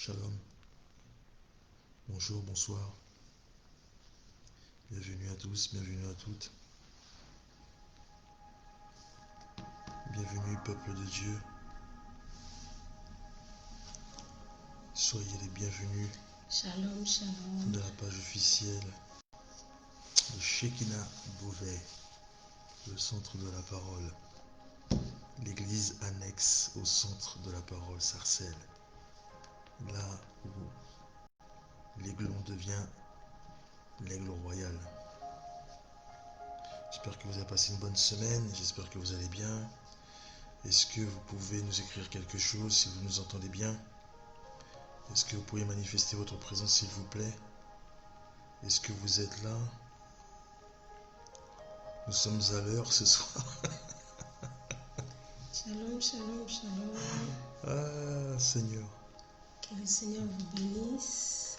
Shalom, bonjour, bonsoir, bienvenue à tous, bienvenue à toutes, bienvenue peuple de Dieu, soyez les bienvenus Shalom, shalom. de la page officielle de Shekinah Beauvais, le centre de la parole, l'église annexe au centre de la parole Sarcelles, là où l'aiglon devient l'aigle royal. J'espère que vous avez passé une bonne semaine, j'espère que vous allez bien. Est-ce que vous pouvez nous écrire quelque chose si vous nous entendez bien? Est-ce que vous pouvez manifester votre présence s'il vous plaît? Est-ce que vous êtes là? Nous sommes à l'heure ce soir. Shalom, shalom, shalom. Ah Seigneur. Que le Seigneur vous bénisse.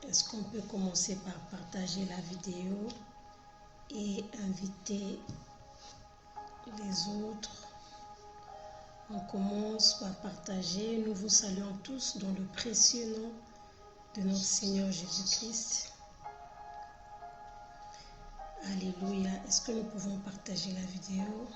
Est-ce qu'on peut commencer par partager la vidéo et inviter les autres? On commence par partager. Nous vous saluons tous dans le précieux nom de notre Seigneur Jésus-Christ. Alléluia. Est-ce que nous pouvons partager la vidéo?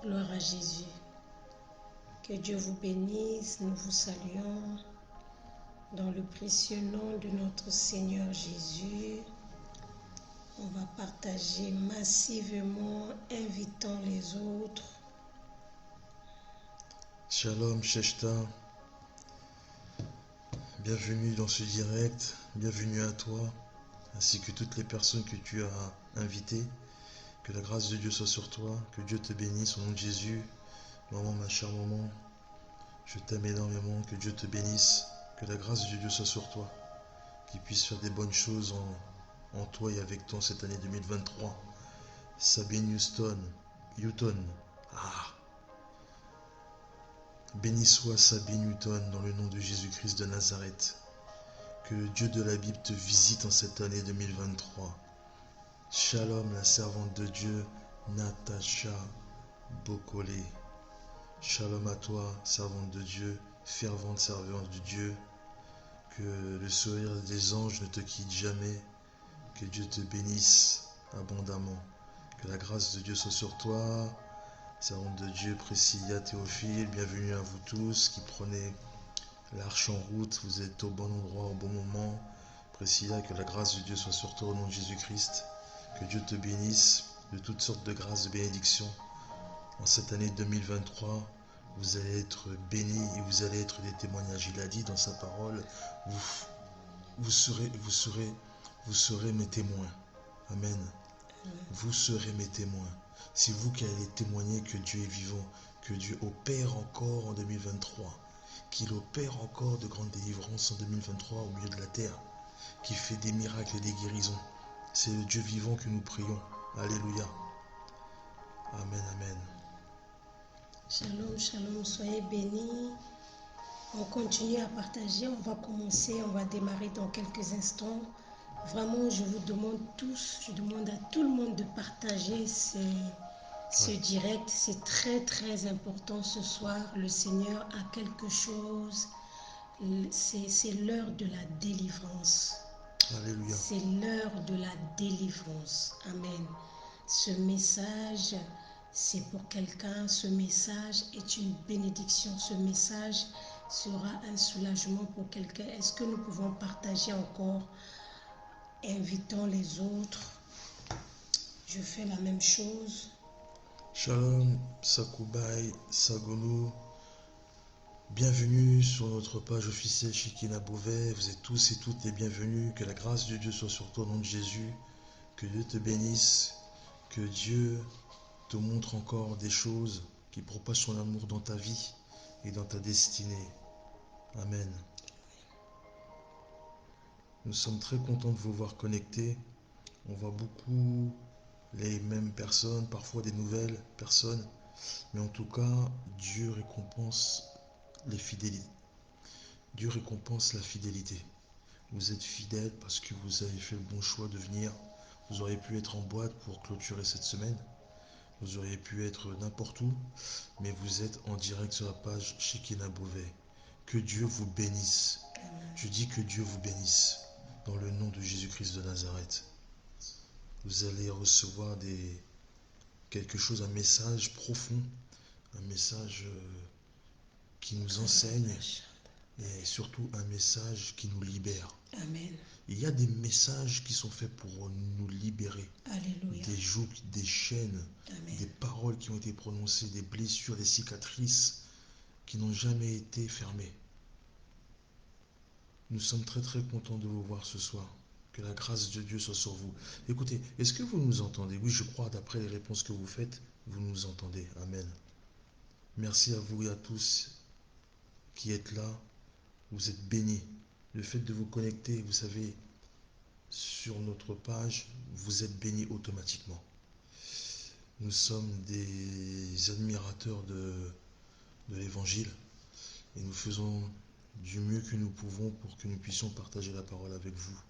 Gloire à Jésus. Que Dieu vous bénisse. Nous vous saluons dans le précieux nom de notre Seigneur Jésus. On va partager massivement, invitant les autres. Shalom Sheshta. Bienvenue dans ce direct. Bienvenue à toi, ainsi que toutes les personnes que tu as invitées. Que la grâce de Dieu soit sur toi. Que Dieu te bénisse au nom de Jésus. Maman, ma chère maman, je t'aime énormément. Que Dieu te bénisse. Que la grâce de Dieu soit sur toi. Qu'il puisse faire des bonnes choses en toi et avec toi cette année 2023. Sabine Houghton. Béni soit Sabine Houghton dans le nom de Jésus-Christ de Nazareth. Que le Dieu de la Bible te visite en cette année 2023. Shalom, la servante de Dieu, Natacha Bokole. Shalom à toi, servante de Dieu, fervente servante de Dieu. Que le sourire des anges ne te quitte jamais. Que Dieu te bénisse abondamment. Que la grâce de Dieu soit sur toi. Servante de Dieu, Priscilla, Théophile, bienvenue à vous tous qui prenez l'arche en route. Vous êtes au bon endroit, au bon moment. Priscilla, que la grâce de Dieu soit sur toi au nom de Jésus-Christ. Que Dieu te bénisse de toutes sortes de grâces, de bénédictions. En cette année 2023, vous allez être bénis et vous allez être des témoignages. Il a dit dans sa parole, vous serez mes témoins. Amen. Vous serez mes témoins. C'est vous qui allez témoigner que Dieu est vivant, que Dieu opère encore en 2023, qu'il opère encore de grandes délivrances en 2023 au milieu de la terre, qui fait des miracles et des guérisons. C'est le Dieu vivant que nous prions. Alléluia. Amen, amen. Shalom, shalom, soyez bénis. On continue à partager, on va commencer, on va démarrer dans quelques instants. Vraiment, je vous demande tous, je demande à tout le monde de partager ce direct. C'est très, très important ce soir. Le Seigneur a quelque chose. C'est l'heure de la délivrance. Alléluia. C'est l'heure de la délivrance. Amen. Ce message, c'est pour quelqu'un. Ce message est une bénédiction. Ce message sera un soulagement pour quelqu'un. Est-ce que nous pouvons partager encore, invitant les autres? Je fais la même chose. Shalom, Sakubai, Sagolo. Bienvenue sur notre page officielle Shekinah Beauvais. Vous êtes tous et toutes les bienvenus. Que la grâce de Dieu soit sur toi au nom de Jésus. Que Dieu te bénisse. Que Dieu te montre encore des choses qui propagent son amour dans ta vie et dans ta destinée. Amen. Nous sommes très contents de vous voir connectés. On voit beaucoup les mêmes personnes, parfois des nouvelles personnes. Mais en tout cas, Dieu récompense les fidélités. Dieu récompense la fidélité. Vous êtes fidèles parce que vous avez fait le bon choix de venir. Vous auriez pu être en boîte pour clôturer cette semaine. Vous auriez pu être n'importe où, mais vous êtes en direct sur la page Shekinah Beauvais. Que Dieu vous bénisse. Je dis que Dieu vous bénisse dans le nom de Jésus-Christ de Nazareth. Vous allez recevoir quelque chose, un message profond, un message qui nous enseigne et surtout un message qui nous libère. Amen. Il y a des messages qui sont faits pour nous libérer. Alléluia. Des jougs, des chaînes, Amen. des paroles qui ont été prononcées, des blessures, des cicatrices qui n'ont jamais été fermées. Nous sommes très très contents de vous voir ce soir. Que la grâce de Dieu soit sur vous. Écoutez, est-ce que vous nous entendez? Oui, je crois, d'après les réponses que vous faites, vous nous entendez. Amen. Merci à vous et à tous qui êtes là. Vous êtes bénis. Le fait de vous connecter, vous savez, sur notre page, vous êtes bénis automatiquement. Nous sommes des admirateurs de l'évangile et nous faisons du mieux que nous pouvons pour que nous puissions partager la parole avec vous,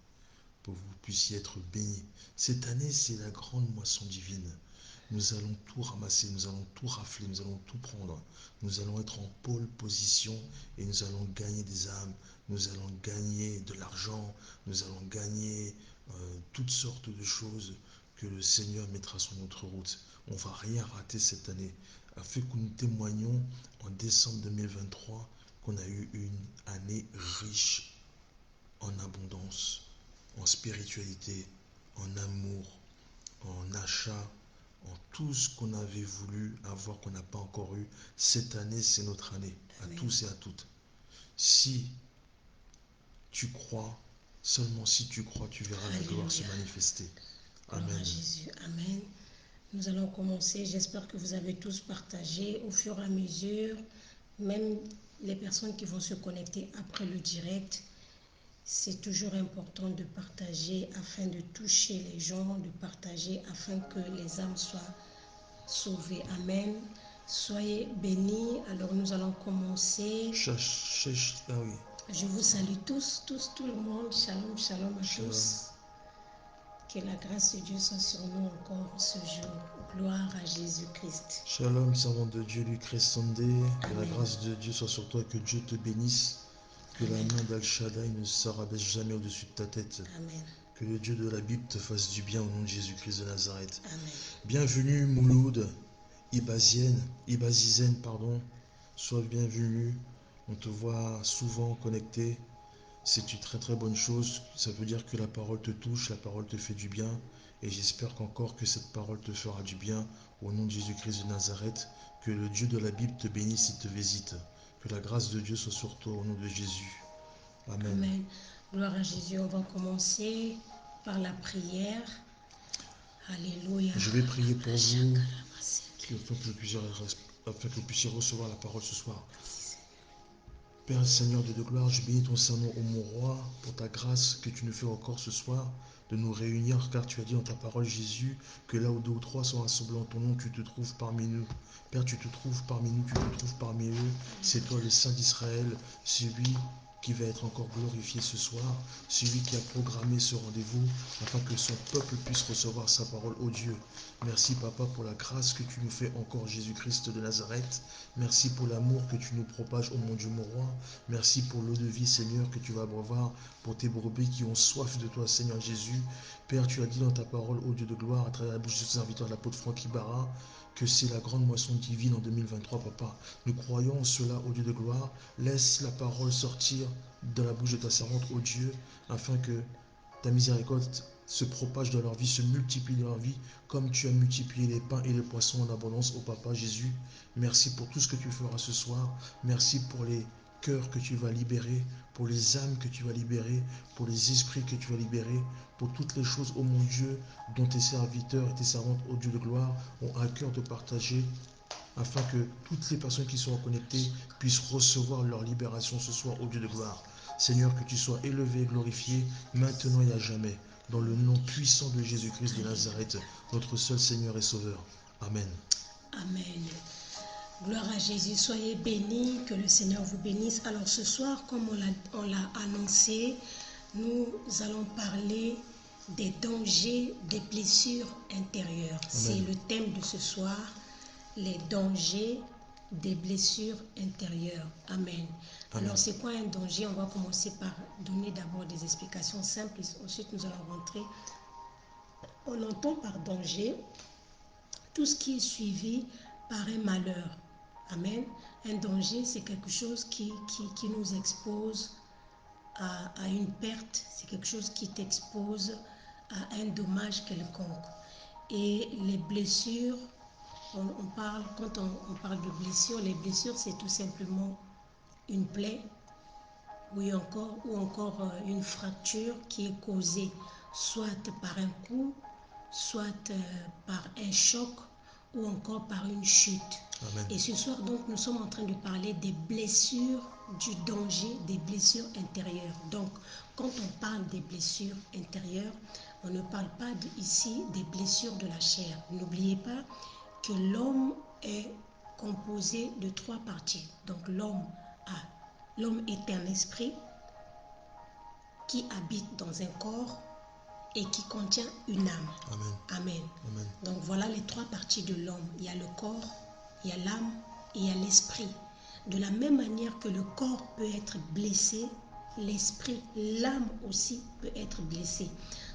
pour que vous puissiez être bénis. Cette année, c'est la grande moisson divine. Nous allons tout ramasser, nous allons tout rafler, nous allons tout prendre. Nous allons être en pôle position et nous allons gagner des âmes, nous allons gagner de l'argent, nous allons gagner toutes sortes de choses que le Seigneur mettra sur notre route. On ne va rien rater cette année, afin que nous témoignions en décembre 2023 qu'on a eu une année riche en abondance, en spiritualité, en amour, en achat, en tout ce qu'on avait voulu avoir, qu'on n'a pas encore eu. Cette année, c'est notre année, à Amen. tous et à toutes. Si tu crois, seulement si tu crois, tu verras la gloire se manifester. Gloire Amen. à Jésus. Amen. Nous allons commencer. J'espère que vous avez tous partagé au fur et à mesure, même les personnes qui vont se connecter après le direct. C'est toujours important de partager afin de toucher les gens, de partager afin que les âmes soient sauvées. Amen. Soyez bénis. Alors nous allons commencer. Ah oui. Je vous salue tous, tout le monde. Shalom, shalom à Shalom. tous. Que la grâce de Dieu soit sur nous encore ce jour. Gloire à Jésus-Christ. Shalom, servant de Dieu, Lucrèce Sandé. Que la Amen. grâce de Dieu soit sur toi, que Dieu te bénisse. Que Amen. la main d'Al-Shaddai ne se rabaisse jamais au-dessus de ta tête. Amen. Que le Dieu de la Bible te fasse du bien au nom de Jésus-Christ de Nazareth. Amen. Bienvenue Mouloud, Ibazizen, pardon. Sois bienvenue. On te voit souvent connecté. C'est une très très bonne chose. Ça veut dire que la parole te touche, la parole te fait du bien. Et j'espère qu'encore que cette parole te fera du bien au nom de Jésus-Christ de Nazareth. Que le Dieu de la Bible te bénisse et te visite. Que la grâce de Dieu soit sur toi au nom de Jésus. Amen. Amen. Gloire à Jésus. On va commencer par la prière. Alléluia. Je vais prier pour vous afin que vous puissiez recevoir la parole ce soir. Père Seigneur Dieu de gloire, je bénis ton Saint-Nom, ô mon roi, pour ta grâce que tu nous fais encore ce soir de nous réunir, car tu as dit dans ta parole, Jésus, que là où deux ou trois sont rassemblés en ton nom, tu te trouves parmi nous. Père, tu te trouves parmi nous, tu te trouves parmi eux. C'est toi le Saint d'Israël, celui qui va être encore glorifié ce soir, celui qui a programmé ce rendez-vous, afin que son peuple puisse recevoir sa parole, ô Dieu. Merci, Papa, pour la grâce que tu nous fais encore, Jésus-Christ de Nazareth. Merci pour l'amour que tu nous propages, ô mon Dieu, mon roi. Merci pour l'eau de vie, Seigneur, que tu vas abreuvoir pour tes brebis qui ont soif de toi, Seigneur Jésus. Père, tu as dit dans ta parole, ô Dieu de gloire, à travers la bouche de tes serviteurs, l'apôtre Franck Ibarra, que c'est la grande moisson divine en 2023, Papa. Nous croyons en cela, ô Dieu de gloire. Laisse la parole sortir de la bouche de ta servante, ô Dieu, afin que ta miséricorde se propage dans leur vie, se multiplie dans leur vie, comme tu as multiplié les pains et les poissons en abondance, ô Papa Jésus. Merci pour tout ce que tu feras ce soir. Merci pour les cœurs que tu vas libérer, pour les âmes que tu vas libérer, pour les esprits que tu vas libérer, pour toutes les choses, ô mon Dieu, dont tes serviteurs et tes servantes, ô Dieu de gloire, ont à cœur de partager, afin que toutes les personnes qui sont connectées puissent recevoir leur libération ce soir, ô Dieu de gloire. Seigneur, que tu sois élevé et glorifié, maintenant et à jamais, dans le nom puissant de Jésus-Christ de Nazareth, notre seul Seigneur et Sauveur. Amen. Amen. Gloire à Jésus. Soyez bénis, que le Seigneur vous bénisse. Alors ce soir, comme on l'a annoncé, nous allons parler des dangers des blessures intérieures. C'est le thème de ce soir, les dangers des blessures intérieures. Amen. Alors, c'est quoi un danger? On va commencer par donner d'abord des explications simples. Ensuite, nous allons rentrer. On entend par danger tout ce qui est suivi par un malheur. Amen. Un danger, c'est quelque chose qui nous expose à une perte. C'est quelque chose qui t'expose à un dommage quelconque. Et les blessures, quand on parle de blessures, les blessures, c'est tout simplement une plaie ou encore une fracture qui est causée soit par un coup, soit par un choc ou encore par une chute. Amen. Et ce soir, donc, nous sommes en train de parler des blessures, du danger des blessures intérieures. Donc, quand on parle des blessures intérieures, on ne parle pas ici des blessures de la chair. N'oubliez pas que l'homme est composé de 3 parties. Donc, l'homme est un esprit qui habite dans un corps et qui contient une âme. Amen. Amen. Amen. Donc voilà les 3 parties de l'homme. Il y a le corps, il y a l'âme et il y a l'esprit. De la même manière que le corps peut être blessé, l'esprit, l'âme aussi peut être blessée.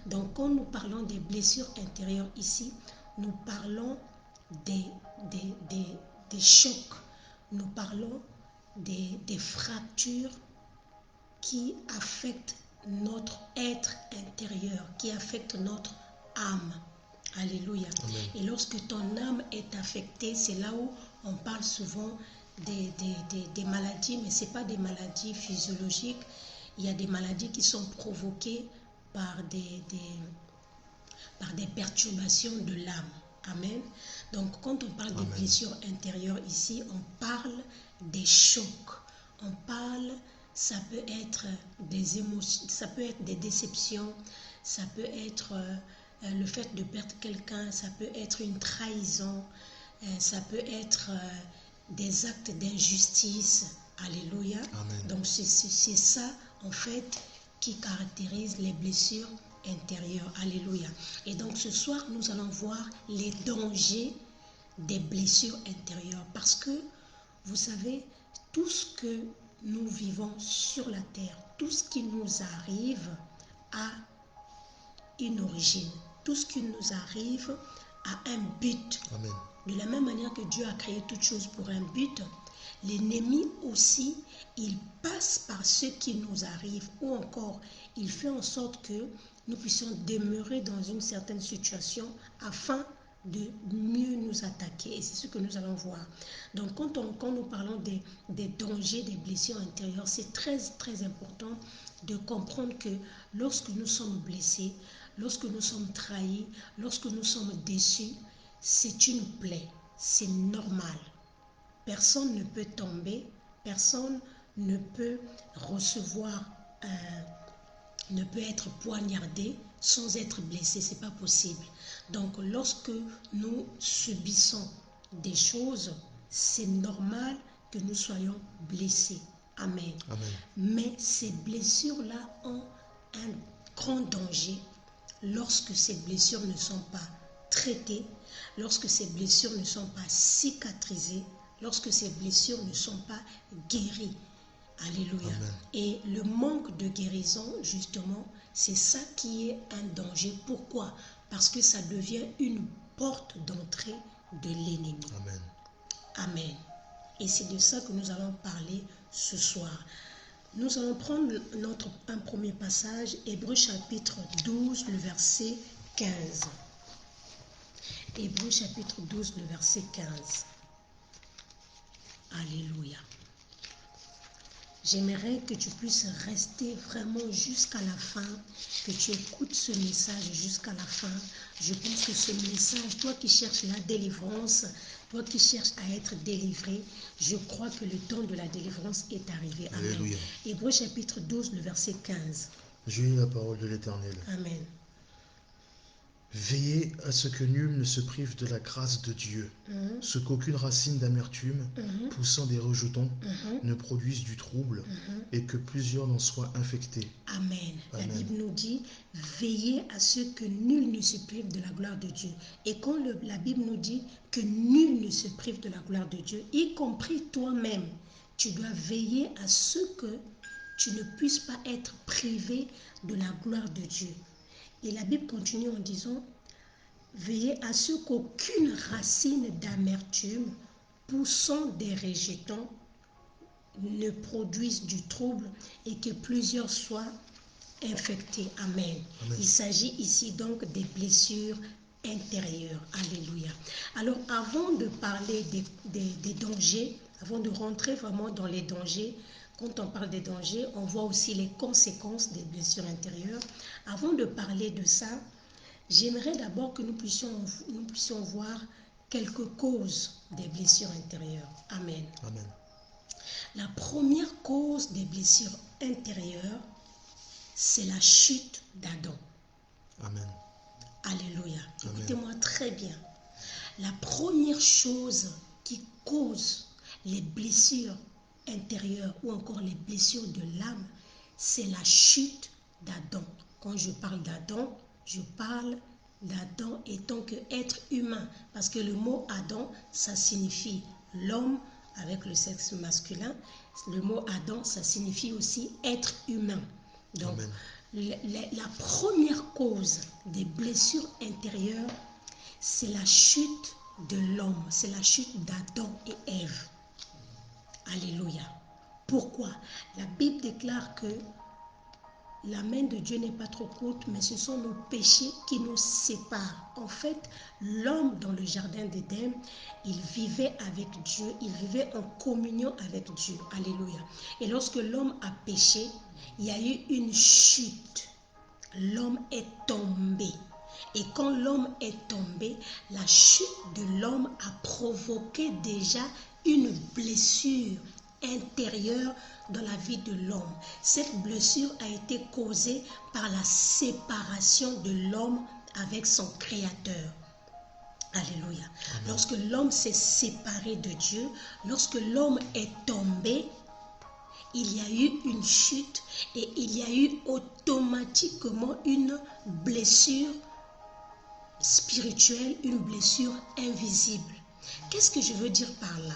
Donc quand nous parlons des blessures intérieures ici, nous parlons des chocs, nous parlons des fractures qui affectent notre être intérieur, qui affectent notre âme. Alléluia. Amen. Et lorsque ton âme est affectée, c'est là où on parle souvent des maladies, mais ce n'est pas des maladies physiologiques. Il y a des maladies qui sont provoquées par des perturbations de l'âme. Amen. Donc, quand on parle des blessures intérieures ici, on parle des chocs. On parle, ça peut être des émotions, ça peut être des déceptions, ça peut être le fait de perdre quelqu'un, ça peut être une trahison, ça peut être des actes d'injustice. Alléluia. Amen. Donc, c'est ça, en fait, qui caractérise les blessures intérieures. Alléluia. Et donc, ce soir, nous allons voir les dangers des blessures intérieures. Parce que, vous savez, tout ce que nous vivons sur la terre, tout ce qui nous arrive a une origine. Tout ce qui nous arrive a un but. Amen. De la même manière que Dieu a créé toutes choses pour un but, l'ennemi aussi, il passe par ce qui nous arrive, ou encore, il fait en sorte que nous puissions demeurer dans une certaine situation afin de mieux nous attaquer. Et c'est ce que nous allons voir. Donc, quand nous parlons des dangers, des blessures intérieures, c'est très, très important de comprendre que lorsque nous sommes blessés, lorsque nous sommes trahis, lorsque nous sommes déçus, c'est une plaie. C'est normal. Personne ne peut tomber, personne ne peut recevoir, ne peut être poignardé sans être blessé, c'est pas possible. Donc lorsque nous subissons des choses, c'est normal que nous soyons blessés. Amen. Amen. Mais ces blessures-là ont un grand danger lorsque ces blessures ne sont pas traitées, lorsque ces blessures ne sont pas cicatrisées, lorsque ces blessures ne sont pas guéries. Alléluia. Amen. Et le manque de guérison, justement, c'est ça qui est un danger. Pourquoi? Parce que ça devient une porte d'entrée de l'ennemi. Amen. Amen. Et c'est de ça que nous allons parler ce soir. Nous allons prendre un premier passage, Hébreux chapitre 12, le verset 15. Hébreux chapitre 12, le verset 15. Alléluia. J'aimerais que tu puisses rester vraiment jusqu'à la fin, que tu écoutes ce message jusqu'à la fin. Je pense que ce message, toi qui cherches la délivrance, toi qui cherches à être délivré, je crois que le temps de la délivrance est arrivé. Amen. Alléluia. Hébreux chapitre 12, le verset 15. Je lis la parole de l'Éternel. Amen. Veillez à ce que nul ne se prive de la grâce de Dieu, ce qu'aucune racine d'amertume, poussant des rejetons, ne produise du trouble, et que plusieurs n'en soient infectés. Amen. Amen. La Bible nous dit, veillez à ce que nul ne se prive de la gloire de Dieu. Et quand la Bible nous dit que nul ne se prive de la gloire de Dieu, y compris toi-même, tu dois veiller à ce que tu ne puisses pas être privé de la gloire de Dieu. Et la Bible continue en disant, veillez à ce qu'aucune racine d'amertume poussant des rejetons ne produise du trouble et que plusieurs soient infectés. Amen. Amen. Il s'agit ici donc des blessures intérieures. Alléluia. Alors avant de parler des dangers, avant de rentrer vraiment dans les dangers, quand on parle des dangers, on voit aussi les conséquences des blessures intérieures. Avant de parler de ça, j'aimerais d'abord que nous puissions voir quelques causes des blessures intérieures. Amen. Amen. La première cause des blessures intérieures, c'est la chute d'Adam. Amen. Alléluia. Amen. Écoutez-moi très bien. La première chose qui cause les blessures intérieures ou encore les blessures de l'âme, c'est la chute d'Adam. Quand je parle d'Adam, je parle d'Adam étant que être humain, parce que le mot Adam, ça signifie l'homme avec le sexe masculin. Le mot Adam, ça signifie aussi être humain. Donc, la première cause des blessures intérieures, c'est la chute de l'homme, c'est la chute d'Adam et Ève. Alléluia. Pourquoi? La Bible déclare que la main de Dieu n'est pas trop courte, mais ce sont nos péchés qui nous séparent. En fait, l'homme dans le jardin d'Éden, il vivait avec Dieu, il vivait en communion avec Dieu. Alléluia. Et lorsque l'homme a péché, il y a eu une chute. L'homme est tombé. Et quand l'homme est tombé, la chute de l'homme a provoqué déjà une blessure intérieure dans la vie de l'homme. Cette blessure a été causée par la séparation de l'homme avec son Créateur. Alléluia. Amen. Lorsque l'homme s'est séparé de Dieu, lorsque l'homme est tombé, il y a eu une chute et il y a eu automatiquement une blessure spirituelle, une blessure invisible. Qu'est-ce que je veux dire par là?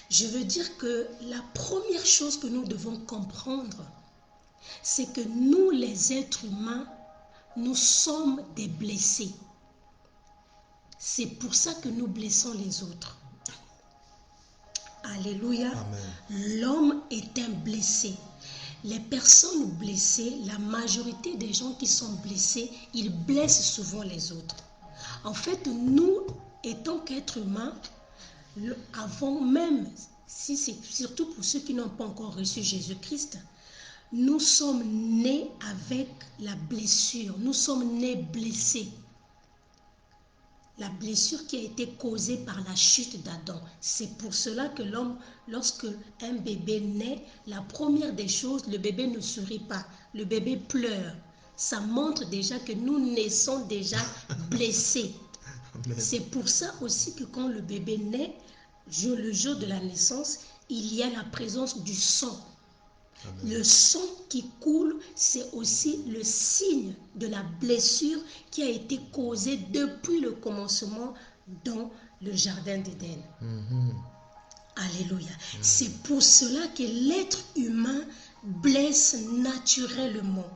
Je veux dire que la première chose que nous devons comprendre, c'est que nous, les êtres humains, nous sommes des blessés. C'est pour ça que nous blessons les autres. Alléluia. L'homme est un blessé. Les personnes blessées, la majorité des gens qui sont blessés, ils blessent souvent les autres. En fait, nous, étant qu'êtres humains, avant même, si c'est surtout pour ceux qui n'ont pas encore reçu Jésus-Christ, nous sommes nés avec la blessure. Nous sommes nés blessés. La blessure qui a été causée par la chute d'Adam. C'est pour cela que l'homme, lorsque un bébé naît, la première des choses, le bébé ne sourit pas. Le bébé pleure. Ça montre déjà que nous naissons déjà blessés. C'est pour ça aussi que quand le bébé naît, le jour de la naissance, il y a la présence du sang. Amen. Le sang qui coule, c'est aussi le signe de la blessure qui a été causée depuis le commencement dans le jardin d'Éden. Alléluia. C'est pour cela que l'être humain blesse naturellement.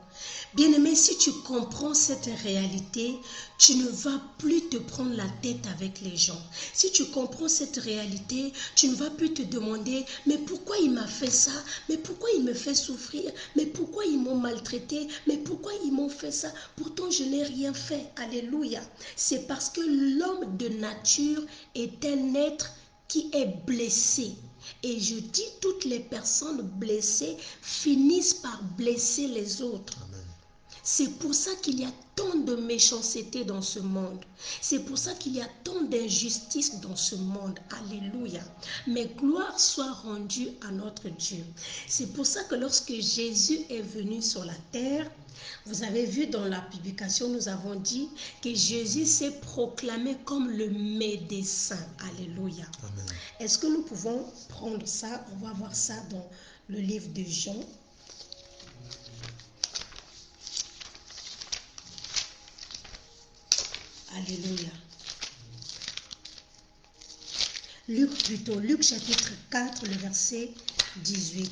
Bien-aimé, si tu comprends cette réalité, tu ne vas plus te prendre la tête avec les gens. Si tu comprends cette réalité, tu ne vas plus te demander, mais pourquoi il m'a fait ça? Mais pourquoi il me fait souffrir? Mais pourquoi ils m'ont maltraité? Mais pourquoi ils m'ont fait ça? Pourtant, je n'ai rien fait. Alléluia. C'est parce que l'homme de nature est un être qui est blessé. Et je dis, toutes les personnes blessées finissent par blesser les autres. Amen. C'est pour ça qu'il y a tant de méchanceté dans ce monde. C'est pour ça qu'il y a tant d'injustice dans ce monde. Alléluia. Mais gloire soit rendue à notre Dieu. C'est pour ça que lorsque Jésus est venu sur la terre, vous avez vu dans la publication, nous avons dit que Jésus s'est proclamé comme le médecin. Alléluia. Amen. Est-ce que nous pouvons prendre ça? On va voir ça dans le livre de Jean. Alléluia. Luc chapitre 4, le verset 18.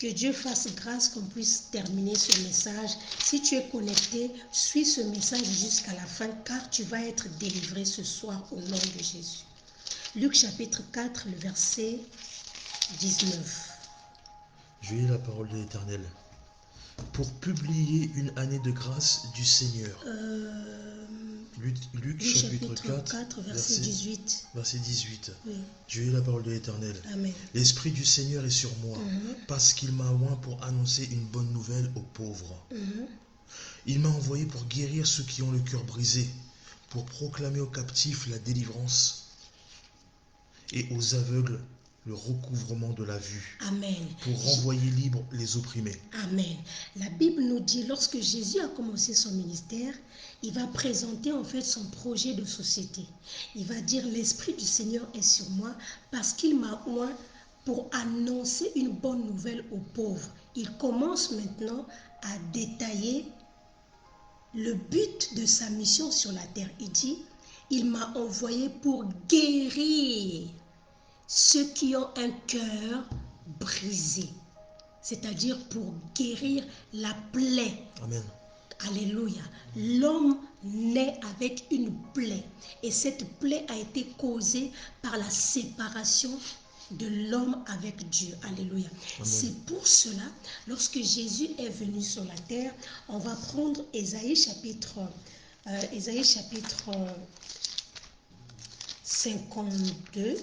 Que Dieu fasse grâce qu'on puisse terminer ce message. Si tu es connecté, suis ce message jusqu'à la fin, car tu vas être délivré ce soir au nom de Jésus. Luc chapitre 4, le verset 19. Je lis la parole de l'Éternel. Pour publier une année de grâce du Seigneur. Luc chapitre 4, verset 18. Verset 18. Oui. Je lis la parole de l'Éternel. Amen. L'Esprit du Seigneur est sur moi, parce qu'il m'a oint pour annoncer une bonne nouvelle aux pauvres. Il m'a envoyé pour guérir ceux qui ont le cœur brisé, pour proclamer aux captifs la délivrance et aux aveugles le recouvrement de la vue. Amen. Pour renvoyer libres les opprimés. Amen. La Bible nous dit, lorsque Jésus a commencé son ministère, il va présenter en fait son projet de société. Il va dire, l'Esprit du Seigneur est sur moi parce qu'il m'a oint pour annoncer une bonne nouvelle aux pauvres. Il commence maintenant à détailler le but de sa mission sur la terre. Il dit, il m'a envoyé pour guérir ceux qui ont un cœur brisé, c'est-à-dire pour guérir la plaie. Amen. Alléluia. L'homme naît avec une plaie et cette plaie a été causée par la séparation de l'homme avec Dieu. Alléluia. C'est pour cela, lorsque Jésus est venu sur la terre, on va prendre Ésaïe chapitre 52.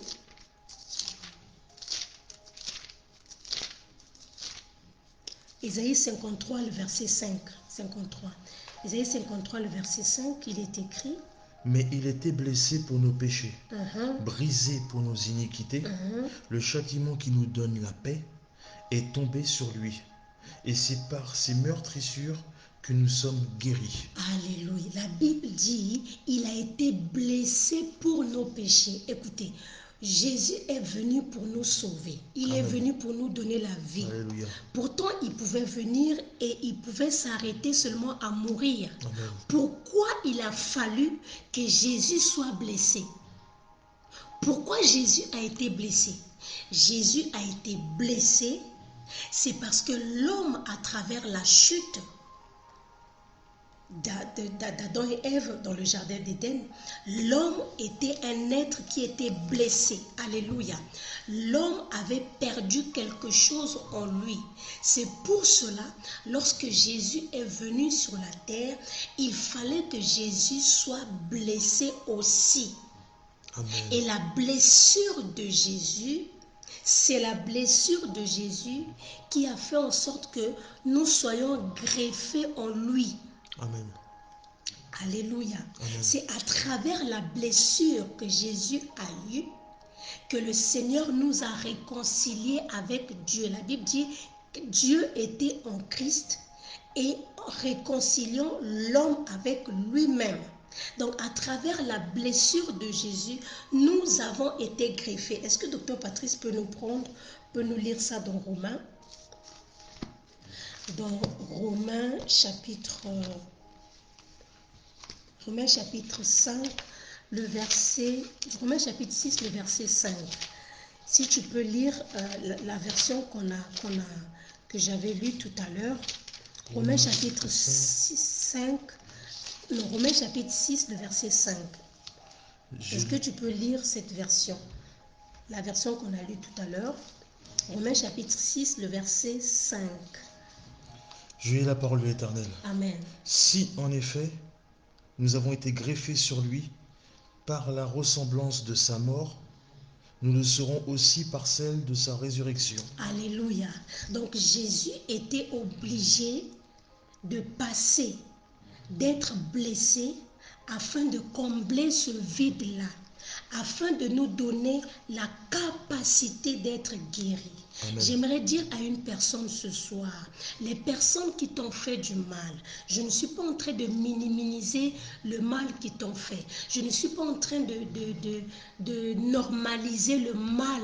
Ésaïe 53, le verset 5. 53. Ésaïe 53, le verset 5, il est écrit. Mais il était blessé pour nos péchés, brisé pour nos iniquités. Le châtiment qui nous donne la paix est tombé sur lui. Et c'est par ses meurtrissures que nous sommes guéris. Alléluia. La Bible dit, il a été blessé pour nos péchés. Écoutez, Jésus est venu pour nous sauver. Il est venu pour nous donner la vie. Alléluia. Pourtant, il pouvait venir et il pouvait s'arrêter seulement à mourir. Amen. Pourquoi il a fallu que Jésus soit blessé? Pourquoi Jésus a été blessé? Jésus a été blessé, c'est parce que l'homme, à travers la chute d'Adam et Ève dans le jardin d'Éden, l'homme était un être qui était blessé. Alléluia. L'homme avait perdu quelque chose en lui. C'est pour cela, lorsque Jésus est venu sur la terre, il fallait que Jésus soit blessé aussi. Amen. Et la blessure de Jésus, c'est la blessure de Jésus qui a fait en sorte que nous soyons greffés en lui. Amen. Alléluia. Amen. C'est à travers la blessure que Jésus a eue que le Seigneur nous a réconciliés avec Dieu. La Bible dit que Dieu était en Christ et réconciliant l'homme avec lui-même. Donc, à travers la blessure de Jésus, nous avons été greffés. Est-ce que Dr Patrice peut nous lire ça dans Romains? Dans Romains chapitre 5, Romains chapitre 6, le verset 5. Si tu peux lire la version que j'avais lue tout à l'heure. Romains chapitre 5, Romains chapitre 6, le verset 5. Est-ce que tu peux lire cette version? La version qu'on a lue tout à l'heure. Romains chapitre 6, le verset 5. Je lis la parole de l'Éternel. Amen. Si, en effet, nous avons été greffés sur lui par la ressemblance de sa mort, nous le serons aussi par celle de sa résurrection. Alléluia. Donc Jésus était obligé de passer, d'être blessé, afin de combler ce vide-là, afin de nous donner la capacité d'être guéris. J'aimerais dire à une personne ce soir, les personnes qui t'ont fait du mal, je ne suis pas en train de minimiser le mal qu'ils t'ont fait. Je ne suis pas en train de normaliser le mal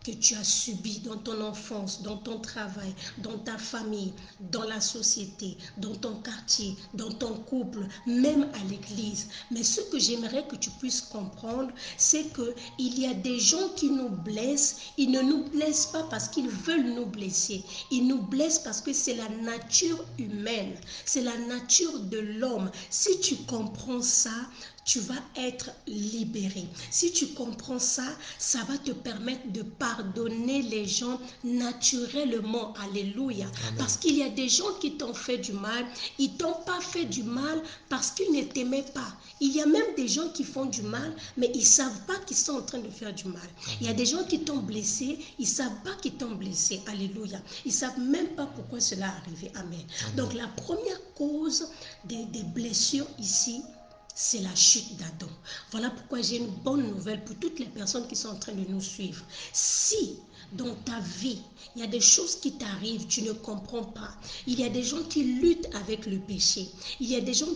que tu as subi dans ton enfance, dans ton travail, dans ta famille, dans la société, dans ton quartier, dans ton couple, même à l'église. Mais ce que j'aimerais que tu puisses comprendre, c'est qu'il y a des gens qui nous blessent. Ils ne nous blessent pas parce qu'ils veulent nous blesser. Ils nous blessent parce que c'est la nature humaine, c'est la nature de l'homme. Si tu comprends ça, tu vas être libéré. Si tu comprends ça, ça va te permettre de pardonner les gens naturellement. Alléluia. Amen. Parce qu'il y a des gens qui t'ont fait du mal. Ils ne t'ont pas fait du mal parce qu'ils ne t'aimaient pas. Il y a même des gens qui font du mal, mais ils ne savent pas qu'ils sont en train de faire du mal. Amen. Il y a des gens qui t'ont blessé, ils ne savent pas qu'ils t'ont blessé. Alléluia. Ils ne savent même pas pourquoi cela est arrivé. Amen. Amen. Donc la première cause des blessures ici, c'est la chute d'Adam. Voilà pourquoi j'ai une bonne nouvelle pour toutes les personnes qui sont en train de nous suivre. Si dans ta vie, il y a des choses qui t'arrivent, tu ne comprends pas. Il y a des gens qui luttent avec le péché. Il y a des gens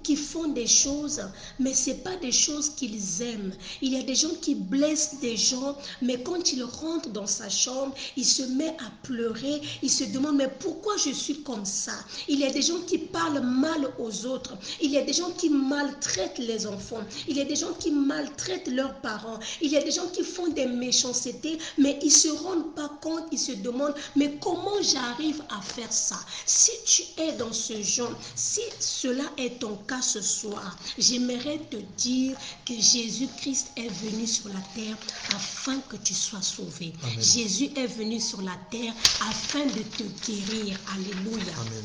qui font des choses, mais ce n'est pas des choses qu'ils aiment. Il y a des gens qui blessent des gens, mais quand il rentre dans sa chambre, il se met à pleurer. Il se demande, mais pourquoi je suis comme ça? Il y a des gens qui parlent mal aux autres. Il y a des gens qui maltraitent les enfants. Il y a des gens qui maltraitent leurs parents. Il y a des gens qui font des méchancetés, mais ils ne se rendent pas compte. Ils se demandent, mais comment j'arrive à faire ça? Si tu es dans ce genre, si cela est ton cas ce soir, j'aimerais te dire que Jésus-Christ est venu sur la terre afin que tu sois sauvé. Amen. Jésus est venu sur la terre afin de te guérir. Alléluia. Amen.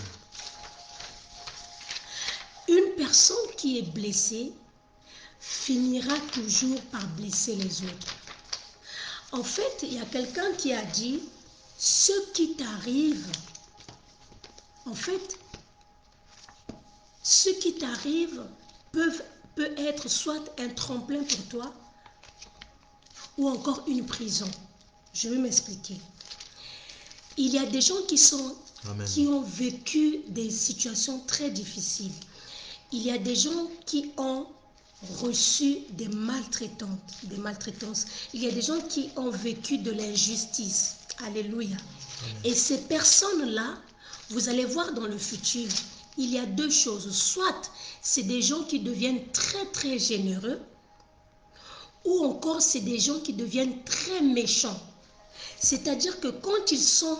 Une personne qui est blessée finira toujours par blesser les autres. En fait, il y a quelqu'un qui a dit, ce qui t'arrive, en fait, ce qui t'arrive peut être soit un tremplin pour toi ou encore une prison. Je vais m'expliquer. Il y a des gens qui ont vécu des situations très difficiles. Il y a des gens qui ont reçu des maltraitances. Il y a des gens qui ont vécu de l'injustice. Alléluia. Amen. Et ces personnes-là, vous allez voir dans le futur, il y a deux choses. Soit c'est des gens qui deviennent très très généreux, ou encore c'est des gens qui deviennent très méchants. C'est-à-dire que quand ils sont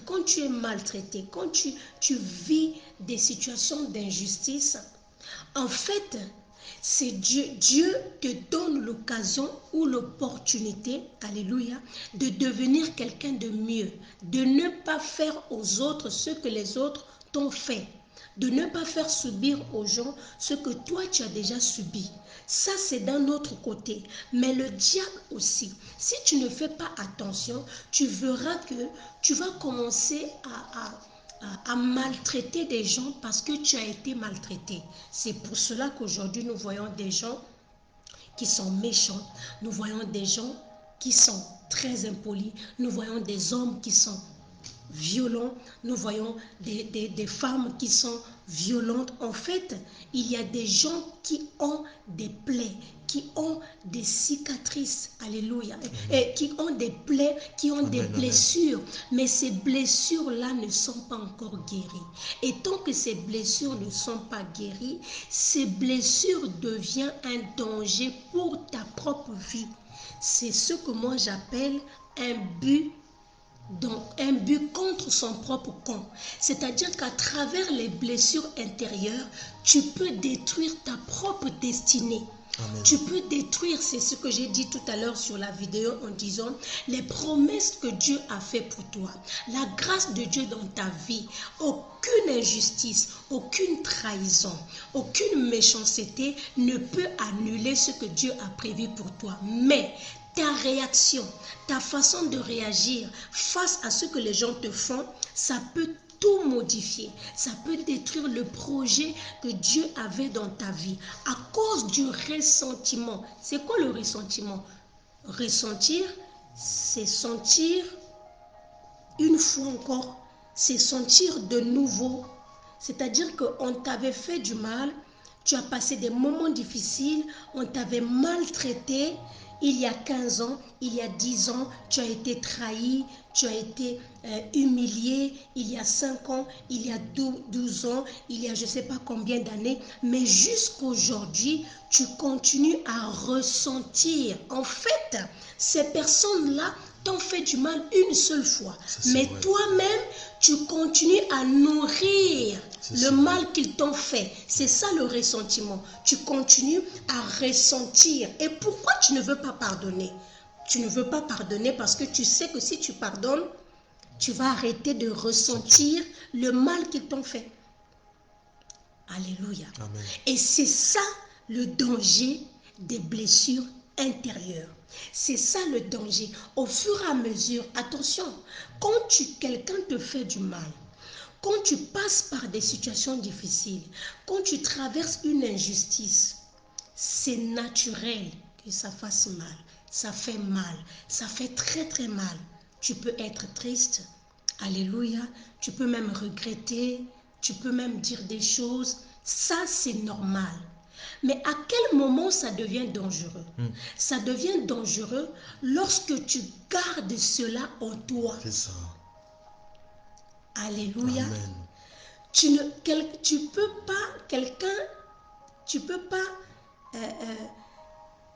quand tu es maltraité, quand tu vis des situations d'injustice, en fait, c'est Dieu te donne l'occasion ou l'opportunité, alléluia, de devenir quelqu'un de mieux, de ne pas faire aux autres ce que les autres t'ont fait, de ne pas faire subir aux gens ce que toi tu as déjà subi. Ça, c'est d'un autre côté. Mais le diable aussi, si tu ne fais pas attention, tu verras que tu vas commencer à maltraiter des gens parce que tu as été maltraité. C'est pour cela qu'aujourd'hui, nous voyons des gens qui sont méchants. Nous voyons des gens qui sont très impolis. Nous voyons des hommes qui sont violents. Nous voyons des femmes qui sont violentes. En fait, il y a des gens qui ont des plaies, qui ont des cicatrices, alléluia, et qui ont des plaies, qui ont des blessures, mais ces blessures-là ne sont pas encore guéries. Et tant que ces blessures ne sont pas guéries, ces blessures deviennent un danger pour ta propre vie. C'est ce que moi j'appelle un but. Donc, un but contre son propre camp. C'est-à-dire qu'à travers les blessures intérieures, tu peux détruire ta propre destinée. Amen. Tu peux détruire, c'est ce que j'ai dit tout à l'heure sur la vidéo en disant, les promesses que Dieu a fait pour toi, la grâce de Dieu dans ta vie, aucune injustice, aucune trahison, aucune méchanceté ne peut annuler ce que Dieu a prévu pour toi. Mais ta réaction, ta façon de réagir face à ce que les gens te font, ça peut tout modifier. Ça peut détruire le projet que Dieu avait dans ta vie à cause du ressentiment. C'est quoi le ressentiment? Ressentir, c'est sentir une fois encore, c'est sentir de nouveau. C'est-à-dire qu'on t'avait fait du mal, tu as passé des moments difficiles, on t'avait maltraité. Il y a 15 ans, il y a 10 ans, tu as été trahi, tu as été humilié. Il y a 5 ans, il y a 12 ans, il y a je ne sais pas combien d'années. Mais jusqu'aujourd'hui, tu continues à ressentir. En fait, ces personnes-là t'ont fait du mal une seule fois. Mais toi-même, tu continues à nourrir le mal qu'ils t'ont fait. C'est ça le ressentiment. Tu continues à ressentir. Et pourquoi tu ne veux pas pardonner? Tu ne veux pas pardonner parce que tu sais que si tu pardonnes, tu vas arrêter de ressentir le mal qu'ils t'ont fait. Alléluia. Amen. Et c'est ça le danger des blessures intérieures. C'est ça le danger. Au fur et à mesure, attention, quand quelqu'un te fait du mal, quand tu passes par des situations difficiles, quand tu traverses une injustice, c'est naturel que ça fasse mal. Ça fait mal. Ça fait très très mal. Tu peux être triste. Alléluia. Tu peux même regretter. Tu peux même dire des choses. Ça, c'est normal. Mais à quel moment ça devient dangereux? Ça devient dangereux lorsque tu gardes cela en toi. C'est ça. Alléluia. Amen. Tu peux pas,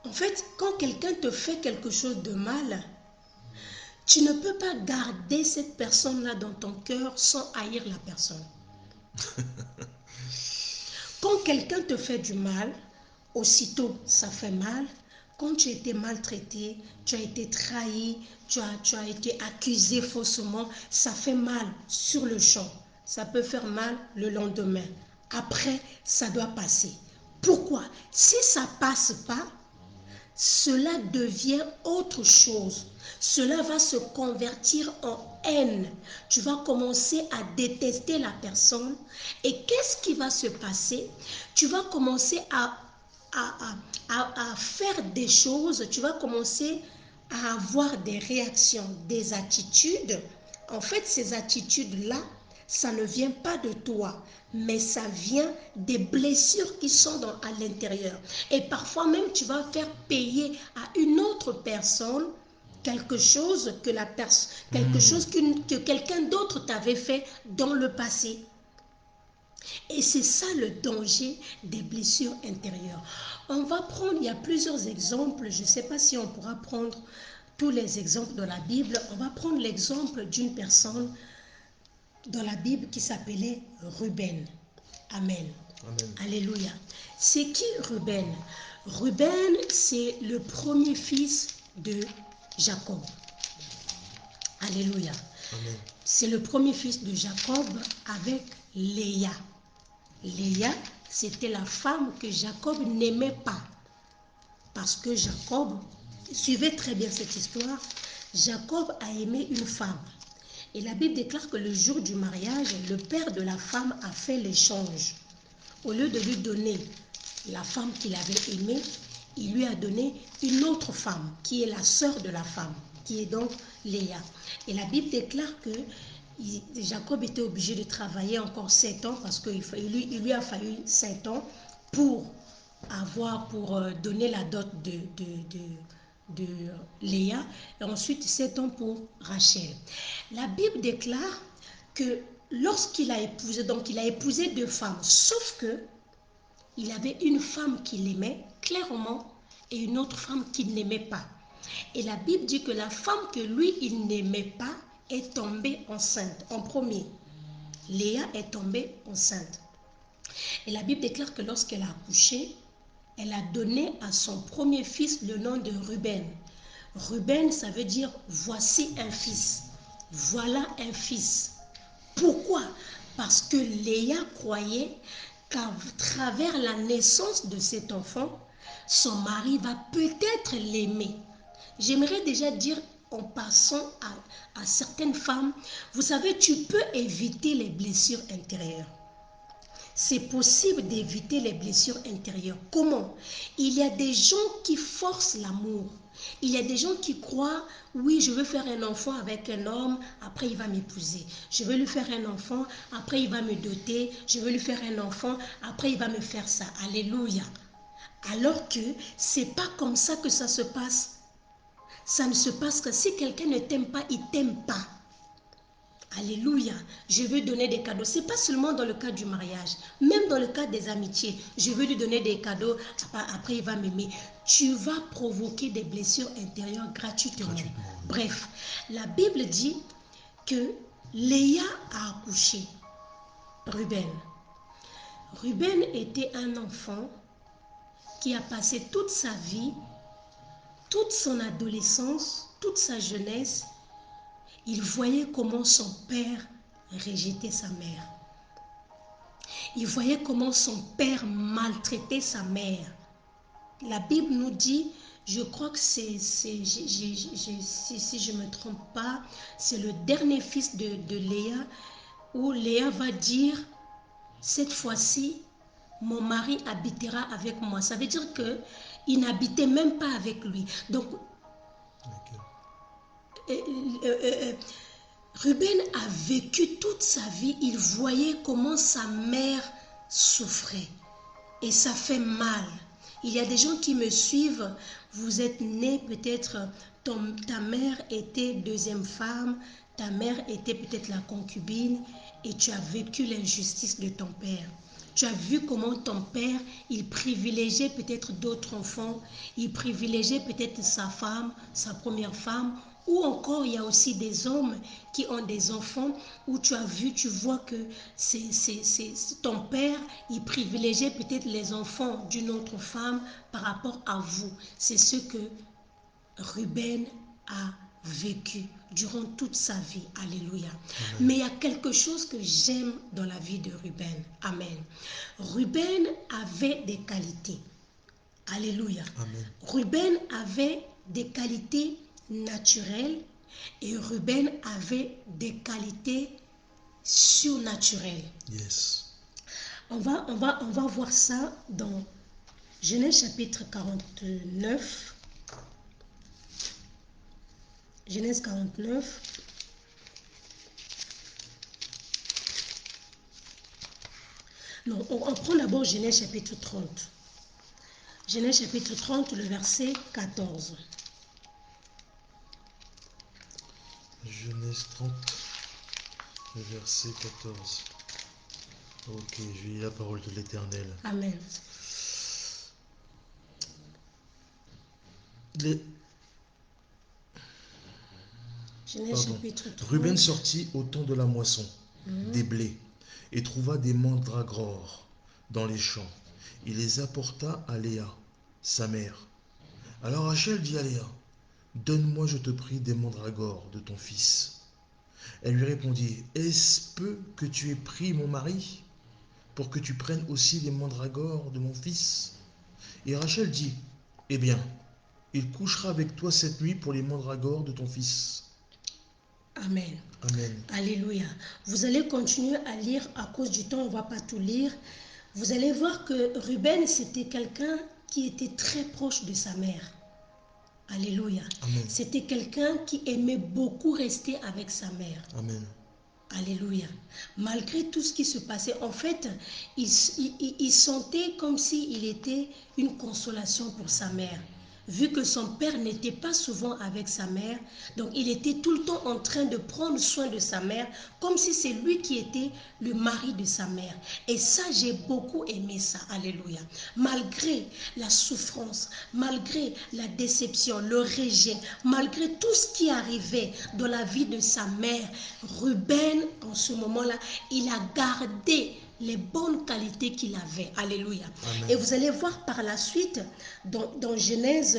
en fait, quand quelqu'un te fait quelque chose de mal, tu ne peux pas garder cette personne-là dans ton cœur sans haïr la personne. Quand quelqu'un te fait du mal, aussitôt ça fait mal. Quand tu as été maltraité, tu as été trahi, tu as été accusé faussement, ça fait mal sur le champ. Ça peut faire mal le lendemain. Après, ça doit passer. Pourquoi? Si ça ne passe pas, cela devient autre chose. Cela va se convertir en haine. Tu vas commencer à détester la personne. Et qu'est-ce qui va se passer? Tu vas commencer à faire des choses. Tu vas commencer à avoir des réactions, des attitudes. En fait, ces attitudes-là, ça ne vient pas de toi, mais ça vient des blessures qui sont à l'intérieur. Et parfois même, tu vas faire payer à une autre personne quelque chose que quelqu'un d'autre t'avait fait dans le passé. Et c'est ça le danger des blessures intérieures. On va prendre, il y a plusieurs exemples, je ne sais pas si on pourra prendre tous les exemples de la Bible. On va prendre l'exemple d'une personne dans la Bible qui s'appelait Ruben. Amen. Amen. Alléluia. C'est qui Ruben? Ruben, c'est le premier fils de Jacob. Alléluia. C'est le premier fils de Jacob avec Léa. Léa, c'était la femme que Jacob n'aimait pas. Parce que Jacob, suivez très bien cette histoire, Jacob a aimé une femme. Et la Bible déclare que le jour du mariage, le père de la femme a fait l'échange. Au lieu de lui donner la femme qu'il avait aimée, il lui a donné une autre femme, qui est la sœur de la femme, qui est donc Léa. Et la Bible déclare que Jacob était obligé de travailler encore 7 ans, parce qu'il lui a fallu 7 ans pour donner la dot de Léa, et ensuite 7 ans pour Rachel. La Bible déclare que lorsqu'il a épousé, donc il a épousé 2 femmes, sauf que il avait une femme qu'il aimait clairement et une autre femme qu'il n'aimait pas. Et la Bible dit que la femme que lui, il n'aimait pas est tombée enceinte en premier. Léa est tombée enceinte. Et la Bible déclare que lorsqu'elle a accouché, elle a donné à son premier fils le nom de Ruben. Ruben, ça veut dire voici un fils. Voilà un fils. Pourquoi? Parce que Léa croyait qu'à travers la naissance de cet enfant, son mari va peut-être l'aimer. J'aimerais déjà dire en passant à certaines femmes, vous savez, tu peux éviter les blessures intérieures. C'est possible d'éviter les blessures intérieures. Comment? Il y a des gens qui forcent l'amour. Il y a des gens qui croient, oui, je veux faire un enfant avec un homme, après il va m'épouser. Je veux lui faire un enfant, après il va me doter. Je veux lui faire un enfant, après il va me faire ça. Alléluia. Alors que c'est pas comme ça que ça se passe. Ça ne se passe que si quelqu'un ne t'aime pas, il t'aime pas. Alléluia. Je veux donner des cadeaux. Ce n'est pas seulement dans le cas du mariage. Même dans le cas des amitiés. Je veux lui donner des cadeaux. Après, il va m'aimer. Tu vas provoquer des blessures intérieures gratuitement. Bref, la Bible dit que Léa a accouché Ruben. Ruben était un enfant qui a passé toute sa vie, toute son adolescence, toute sa jeunesse. Il voyait comment son père rejetait sa mère. Il voyait comment son père maltraitait sa mère. La Bible nous dit, je crois que si je ne me trompe pas, c'est le dernier fils de Léa, où Léa va dire, cette fois-ci, mon mari habitera avec moi. Ça veut dire qu'il n'habitait même pas avec lui. Donc, Ruben a vécu toute sa vie, il voyait comment sa mère souffrait. Et ça fait mal. Il y a des gens qui me suivent, vous êtes nés peut-être, ta mère était deuxième femme, ta mère était peut-être la concubine, et tu as vécu l'injustice de ton père. Tu as vu comment ton père, il privilégiait peut-être d'autres enfants, il privilégiait peut-être sa femme, sa première femme, ou encore il y a aussi des hommes qui ont des enfants où tu as vu, tu vois que ton père, il privilégiait peut-être les enfants d'une autre femme par rapport à vous. C'est ce que Ruben a vécu durant toute sa vie. Alléluia. Amen. Mais il y a quelque chose que j'aime dans la vie de Ruben. Amen. Ruben avait des qualités. Alléluia. Amen. Ruben avait des qualités naturelles et Ruben avait des qualités surnaturelles. Yes. On va voir ça dans Genèse chapitre 49. Genèse 49. Non, on prend d'abord Genèse chapitre 30. Genèse chapitre 30, le verset 14. Genèse 30, le verset 14. Ok, je lis la parole de l'Éternel. Amen. Genèse chapitre 30. Ruben sortit au temps de la moisson, des blés, et trouva des mandragores dans les champs. Il les apporta à Léa, sa mère. Alors Rachel dit à Léa, « Donne-moi, je te prie, des mandragores de ton fils. » Elle lui répondit, « Est-ce peu que tu aies pris mon mari, pour que tu prennes aussi les mandragores de mon fils ?» Et Rachel dit, « Eh bien, il couchera avec toi cette nuit pour les mandragores de ton fils. » Amen. Amen. Alléluia. Vous allez continuer à lire à cause du temps, on ne va pas tout lire. Vous allez voir que Ruben, c'était quelqu'un qui était très proche de sa mère. Alléluia. C'était quelqu'un qui aimait beaucoup rester avec sa mère. Amen. Alléluia. Malgré tout ce qui se passait, en fait, il sentait comme s'il était une consolation pour sa mère. Vu que son père n'était pas souvent avec sa mère, donc il était tout le temps en train de prendre soin de sa mère, comme si c'est lui qui était le mari de sa mère. Et ça, j'ai beaucoup aimé ça. Alléluia. Malgré la souffrance, malgré la déception, le rejet, malgré tout ce qui arrivait dans la vie de sa mère, Ruben, en ce moment-là, il a gardé les bonnes qualités qu'il avait. Alléluia. Amen. Et vous allez voir par la suite, dans Genèse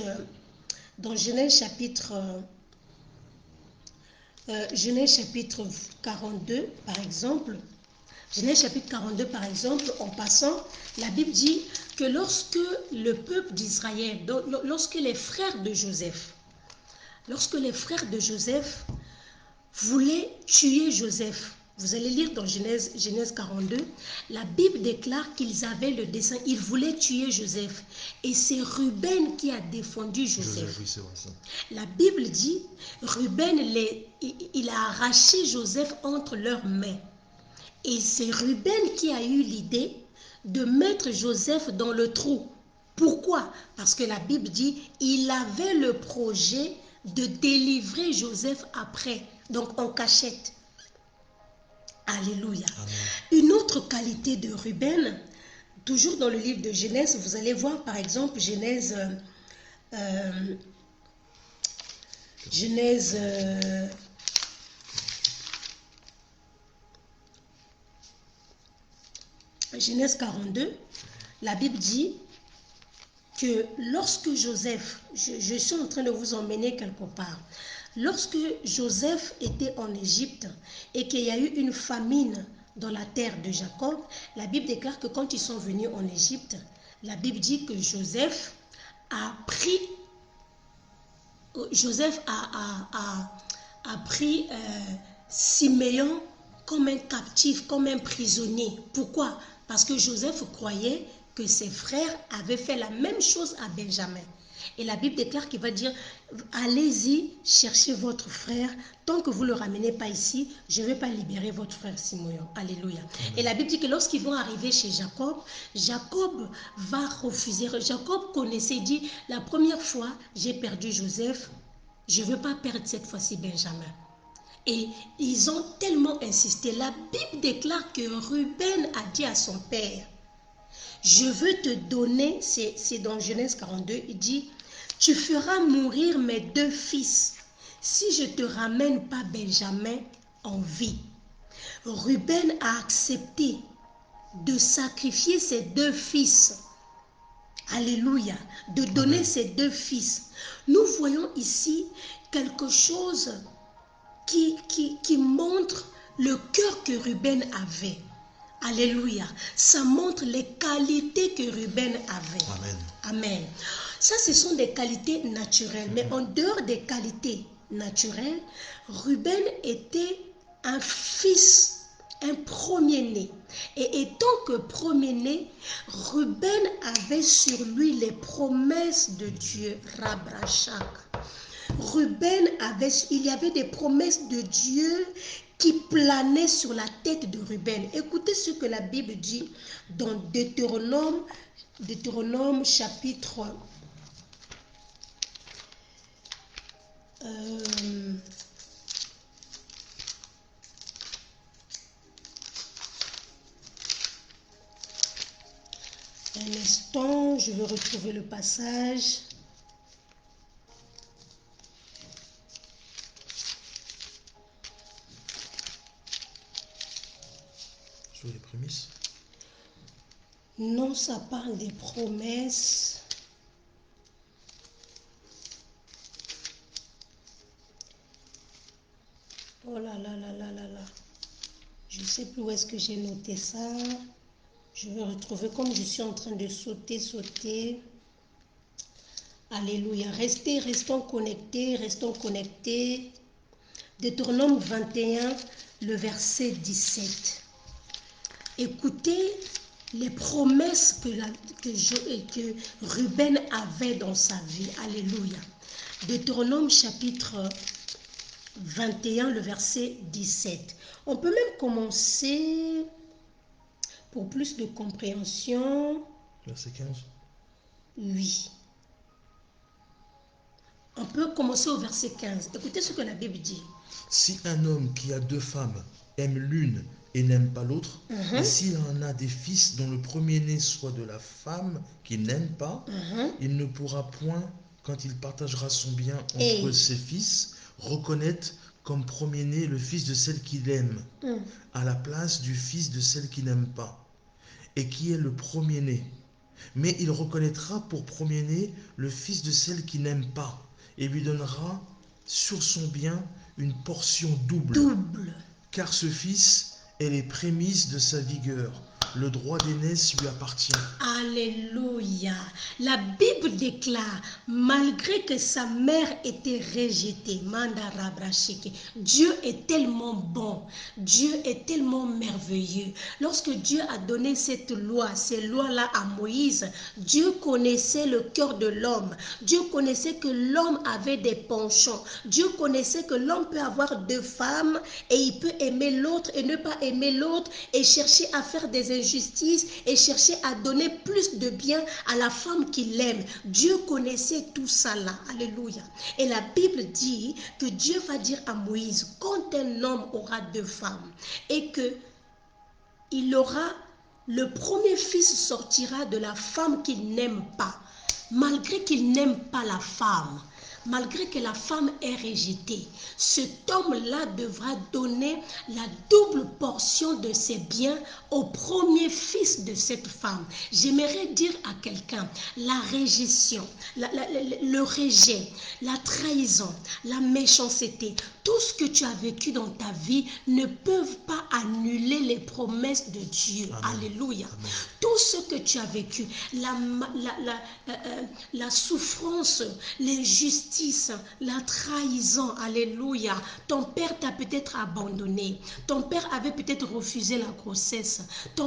chapitre 42, par exemple, Genèse chapitre 42, par exemple, en passant, la Bible dit que lorsque le peuple d'Israël, lorsque les frères de Joseph lorsque les frères de Joseph voulaient tuer Joseph, vous allez lire dans Genèse 42, la Bible déclare qu'ils avaient le dessein, ils voulaient tuer Joseph. Et c'est Ruben qui a défendu Joseph. Oui, c'est vrai ça. La Bible dit, Ruben, il a arraché Joseph entre leurs mains. Et c'est Ruben qui a eu l'idée de mettre Joseph dans le trou. Pourquoi? Parce que la Bible dit, il avait le projet de délivrer Joseph après, donc en cachette. Alléluia. Amen. Une autre qualité de Ruben, toujours dans le livre de Genèse, vous allez voir par exemple Genèse 42, la Bible dit que lorsque Joseph, je suis en train de vous emmener quelque part, lorsque Joseph était en Égypte et qu'il y a eu une famine dans la terre de Jacob, la Bible déclare que quand ils sont venus en Égypte, la Bible dit que Joseph a pris Siméon comme un captif, comme un prisonnier. Pourquoi? Parce que Joseph croyait que ses frères avaient fait la même chose à Benjamin. Et la Bible déclare qu'il va dire, allez-y, cherchez votre frère. Tant que vous ne le ramenez pas ici, je ne vais pas libérer votre frère Siméon. Alléluia. Amen. Et la Bible dit que lorsqu'ils vont arriver chez Jacob, Jacob va refuser. Jacob connaissait, dit, la première fois, j'ai perdu Joseph, je ne veux pas perdre cette fois-ci Benjamin. Et ils ont tellement insisté. La Bible déclare que Ruben a dit à son père, je veux te donner, c'est dans Genèse 42, il dit, tu feras mourir mes 2 fils si je ne te ramène pas Benjamin en vie. Ruben a accepté de sacrifier ses 2 fils. Alléluia. De donner Amen. Ses 2 fils. Nous voyons ici quelque chose qui montre le cœur que Ruben avait. Alléluia. Ça montre les qualités que Ruben avait. Amen. Amen. Ça, ce sont des qualités naturelles. Mais en dehors des qualités naturelles, Ruben était un fils, un premier-né. Et étant que premier-né, Ruben avait sur lui les promesses de Dieu. Rabrachak. Ruben il y avait des promesses de Dieu qui planaient sur la tête de Ruben. Écoutez ce que la Bible dit dans Deutéronome chapitre un instant, je vais retrouver le passage. Sur les prémices? Non, ça parle des promesses. Oh là là là là là là. Je ne sais plus où est-ce que j'ai noté ça. Je vais retrouver comme je suis en train de sauter. Alléluia. Restons connectés. Deutéronome 21, le verset 17. Écoutez les promesses que Ruben avait dans sa vie. Alléluia. Deutéronome chapitre 21, le verset 17. On peut même commencer, pour plus de compréhension. Verset 15. Oui. On peut commencer au verset 15. Écoutez ce que la Bible dit. Si un homme qui a 2 femmes aime l'une et n'aime pas l'autre, et s'il en a des fils dont le premier-né soit de la femme qu'il n'aime pas, il ne pourra point, quand il partagera son bien entre ses fils, reconnaître comme premier-né le fils de celle qu'il aime, à la place du fils de celle qu'il n'aime pas, et qui est le premier-né. Mais il reconnaîtra pour premier-né le fils de celle qu'il n'aime pas, et lui donnera sur son bien une portion double. Car ce fils est les prémices de sa vigueur, Le droit d'aînesse lui appartient. Alléluia. La Bible déclare, malgré que sa mère était rejetée, Dieu est tellement bon, Dieu est tellement merveilleux. Lorsque Dieu a donné cette loi, ces lois-là à Moïse, Dieu connaissait le cœur de l'homme. Dieu connaissait que l'homme avait des penchants. Dieu connaissait que l'homme peut avoir deux femmes et il peut aimer l'autre et ne pas aimer l'autre et chercher à faire des injustices et chercher à donner plus de bien à la femme qu'il aime. Dieu connaissait tout ça là. Alléluia. Et la Bible dit que Dieu va dire à Moïse, quand un homme aura deux femmes et que il aura, le premier fils sortira de la femme qu'il n'aime pas, malgré qu'il n'aime pas la femme, malgré que la femme est rejetée, cet homme-là devra donner la double portion de ses biens au premier fils de cette femme. J'aimerais dire à quelqu'un, la réjection, le rejet, la trahison, la méchanceté, tout ce que tu as vécu dans ta vie ne peuvent pas annuler les promesses de Dieu. Amen. Alléluia. Amen. Tout ce que tu as vécu, la souffrance, l'injustice, la trahison, alléluia. Ton père t'a peut-être abandonné. Ton père avait peut-être refusé la grossesse. Ta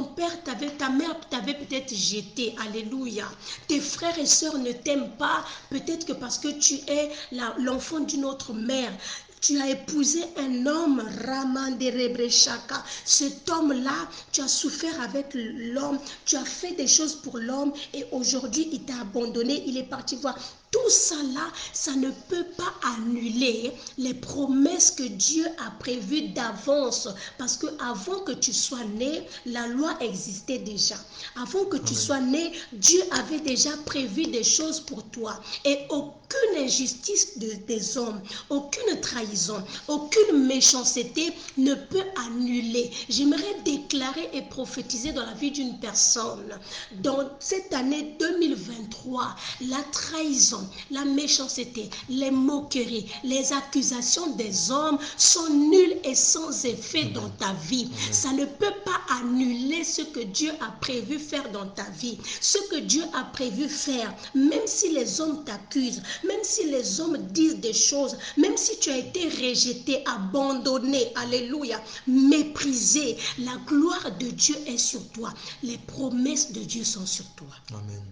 mère t'avait peut-être jeté, alléluia. Tes frères et sœurs ne t'aiment pas, peut-être que parce que tu es l'enfant d'une autre mère. Tu as épousé un homme, Ramanderebrechaka. Cet homme-là, tu as souffert avec l'homme, tu as fait des choses pour l'homme et aujourd'hui, il t'a abandonné, il est parti voir. Tout ça là, ça ne peut pas annuler les promesses que Dieu a prévues d'avance. Parce que avant que tu sois né, la loi existait déjà. Avant que tu sois né, Dieu avait déjà prévu des choses pour toi. Et aucune injustice des hommes, aucune trahison, aucune méchanceté ne peut annuler. J'aimerais déclarer et prophétiser dans la vie d'une personne. Dans cette année 2023, la trahison, la méchanceté, les moqueries, les accusations des hommes sont nulles et sans effet dans ta vie. Ça ne peut pas annuler ce que Dieu a prévu faire dans ta vie. Ce que Dieu a prévu faire, même si les hommes t'accusent, même si les hommes disent des choses, même si tu as été rejeté, abandonné, alléluia, méprisé, la gloire de Dieu est sur toi. Les promesses de Dieu sont sur toi. Amen.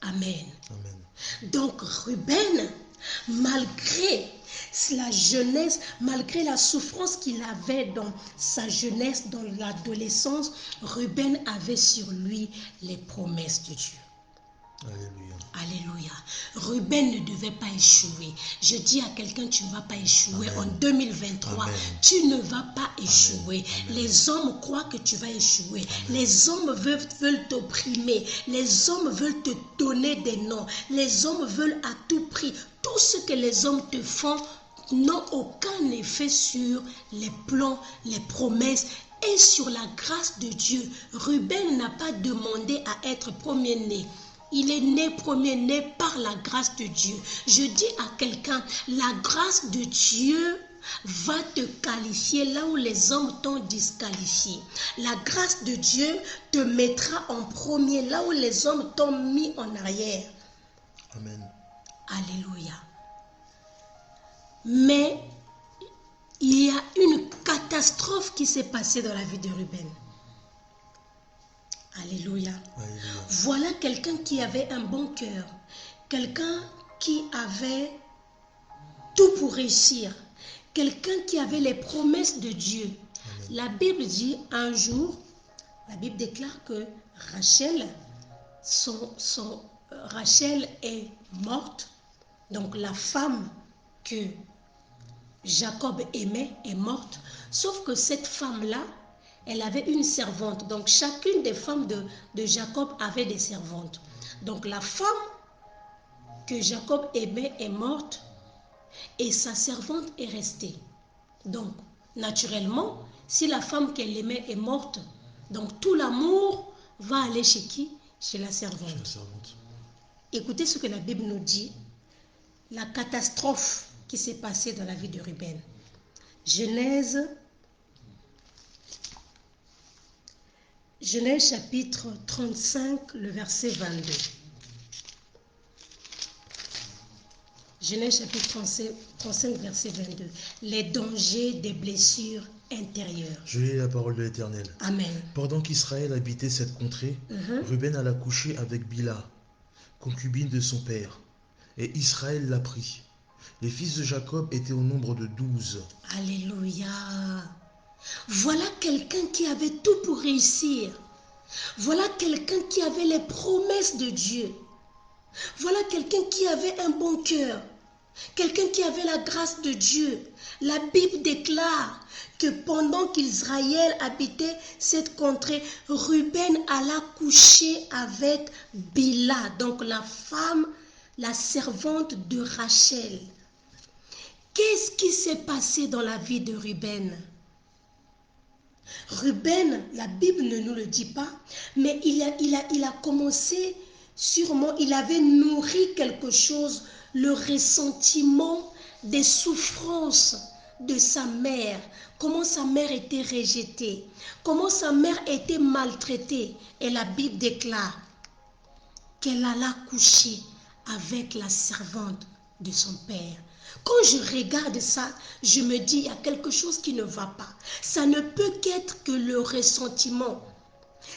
Amen. Amen. Donc Ruben, malgré la jeunesse, malgré la souffrance qu'il avait dans sa jeunesse, dans l'adolescence, Ruben avait sur lui les promesses de Dieu. Alléluia. Alléluia. Ruben ne devait pas échouer. Je dis à quelqu'un, tu ne vas pas échouer. Amen. En 2023, Amen. Tu ne vas pas échouer. Amen. Les hommes croient que tu vas échouer. Amen. Les hommes veulent t'opprimer. Les hommes veulent te donner des noms. Les hommes veulent à tout prix. Tout ce que les hommes te font n'ont aucun effet sur les plans, les promesses et sur la grâce de Dieu. Ruben n'a pas demandé à être premier-né. Il est né premier-né par la grâce de Dieu. Je dis à quelqu'un, la grâce de Dieu va te qualifier là où les hommes t'ont disqualifié. La grâce de Dieu te mettra en premier là où les hommes t'ont mis en arrière. Amen. Alléluia. Mais il y a une catastrophe qui s'est passée dans la vie de Ruben. Alléluia. Alléluia. Voilà quelqu'un qui avait un bon cœur. Quelqu'un qui avait tout pour réussir. Quelqu'un qui avait les promesses de Dieu. Amen. La Bible dit un jour, la Bible déclare que Rachel, Rachel est morte. Donc la femme que Jacob aimait est morte. Sauf que cette femme-là, elle avait une servante. Donc, chacune des femmes de Jacob avait des servantes. Donc, la femme que Jacob aimait est morte et sa servante est restée. Donc, naturellement, si la femme qu'elle aimait est morte, donc tout l'amour va aller chez qui? Chez la servante. Chez la servante. Écoutez ce que la Bible nous dit. La catastrophe qui s'est passée dans la vie de Ruben. Genèse chapitre 35, le verset 22. Genèse chapitre 35, verset 22. Les dangers des blessures intérieures. Je lis la parole de l'Éternel. Amen. Pendant qu'Israël habitait cette contrée, Ruben alla coucher avec Bila, concubine de son père, et Israël l'apprit. Les fils de Jacob étaient au nombre de 12. Alléluia. Voilà quelqu'un qui avait tout pour réussir. Voilà quelqu'un qui avait les promesses de Dieu. Voilà quelqu'un qui avait un bon cœur. Quelqu'un qui avait la grâce de Dieu. La Bible déclare que pendant qu'Israël habitait cette contrée, Ruben alla coucher avec Bila, donc la femme, la servante de Rachel. Qu'est-ce qui s'est passé dans la vie de Ruben? Ruben, la Bible ne nous le dit pas, mais il a commencé, sûrement, il avait nourri quelque chose, le ressentiment des souffrances de sa mère, comment sa mère était rejetée, comment sa mère était maltraitée. Et la Bible déclare qu'elle alla coucher avec la servante de son père. Quand je regarde ça, je me dis, il y a quelque chose qui ne va pas. Ça ne peut qu'être que le ressentiment.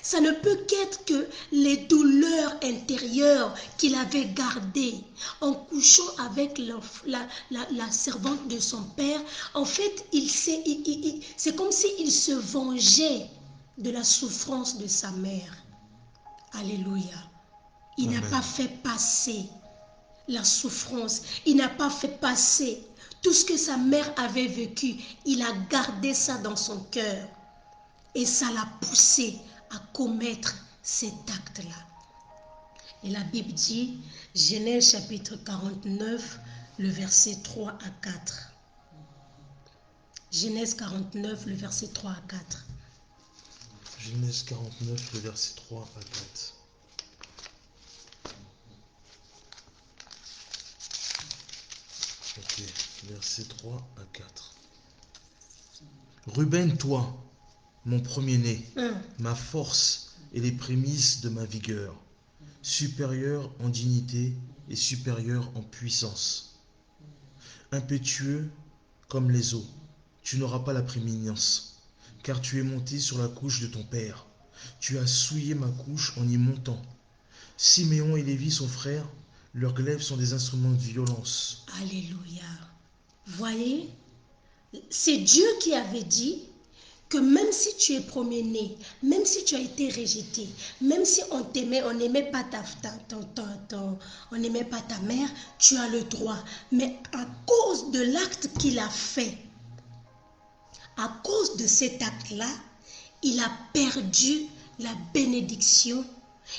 Ça ne peut qu'être que les douleurs intérieures qu'il avait gardées en couchant avec la servante de son père. En fait, c'est comme s'il se vengeait de la souffrance de sa mère. Alléluia. Il n'a pas fait passer la souffrance. Il n'a pas fait passer tout ce que sa mère avait vécu. Il a gardé ça dans son cœur. Et ça l'a poussé à commettre cet acte-là. Et la Bible dit, Genèse chapitre 49, le verset 3 à 4. Genèse 49, le verset 3 à 4. Genèse 49, le verset 3 à 4. Ok, verset 3 à 4. Ruben, toi, mon premier-né, ma force et les prémices de ma vigueur, supérieur en dignité et supérieur en puissance. Impétueux comme les eaux, tu n'auras pas la prééminence, car tu es monté sur la couche de ton père. Tu as souillé ma couche en y montant. Siméon et Lévi sont frères, leurs glaives sont des instruments de violence. Alléluia. Voyez, c'est Dieu qui avait dit que même si tu es premier-né, même si tu as été rejeté, même si on t'aimait, on n'aimait pas on n'aimait pas ta mère, tu as le droit. Mais à cause de l'acte qu'il a fait, à cause de cet acte-là, il a perdu la bénédiction,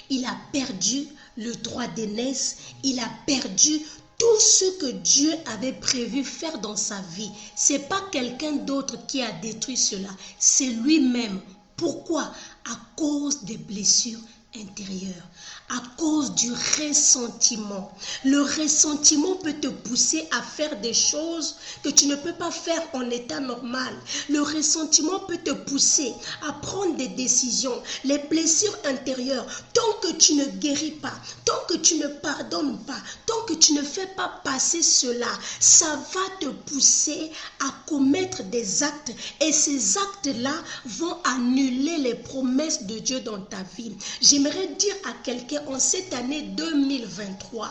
il a perdu le droit d'aînesse, il a perdu tout ce que Dieu avait prévu faire dans sa vie. Ce n'est pas quelqu'un d'autre qui a détruit cela, c'est lui-même. Pourquoi? À cause des blessures intérieures, à cause du ressentiment. Le ressentiment peut te pousser à faire des choses que tu ne peux pas faire en état normal. Le ressentiment peut te pousser à prendre des décisions. Les blessures intérieures, tant que tu ne guéris pas, tant que tu ne pardonnes pas, tant que tu ne fais pas passer cela, ça va te pousser à commettre des actes. Et ces actes-là vont annuler les promesses de Dieu dans ta vie. J'aimerais dire à quelqu'un en cette année 2023,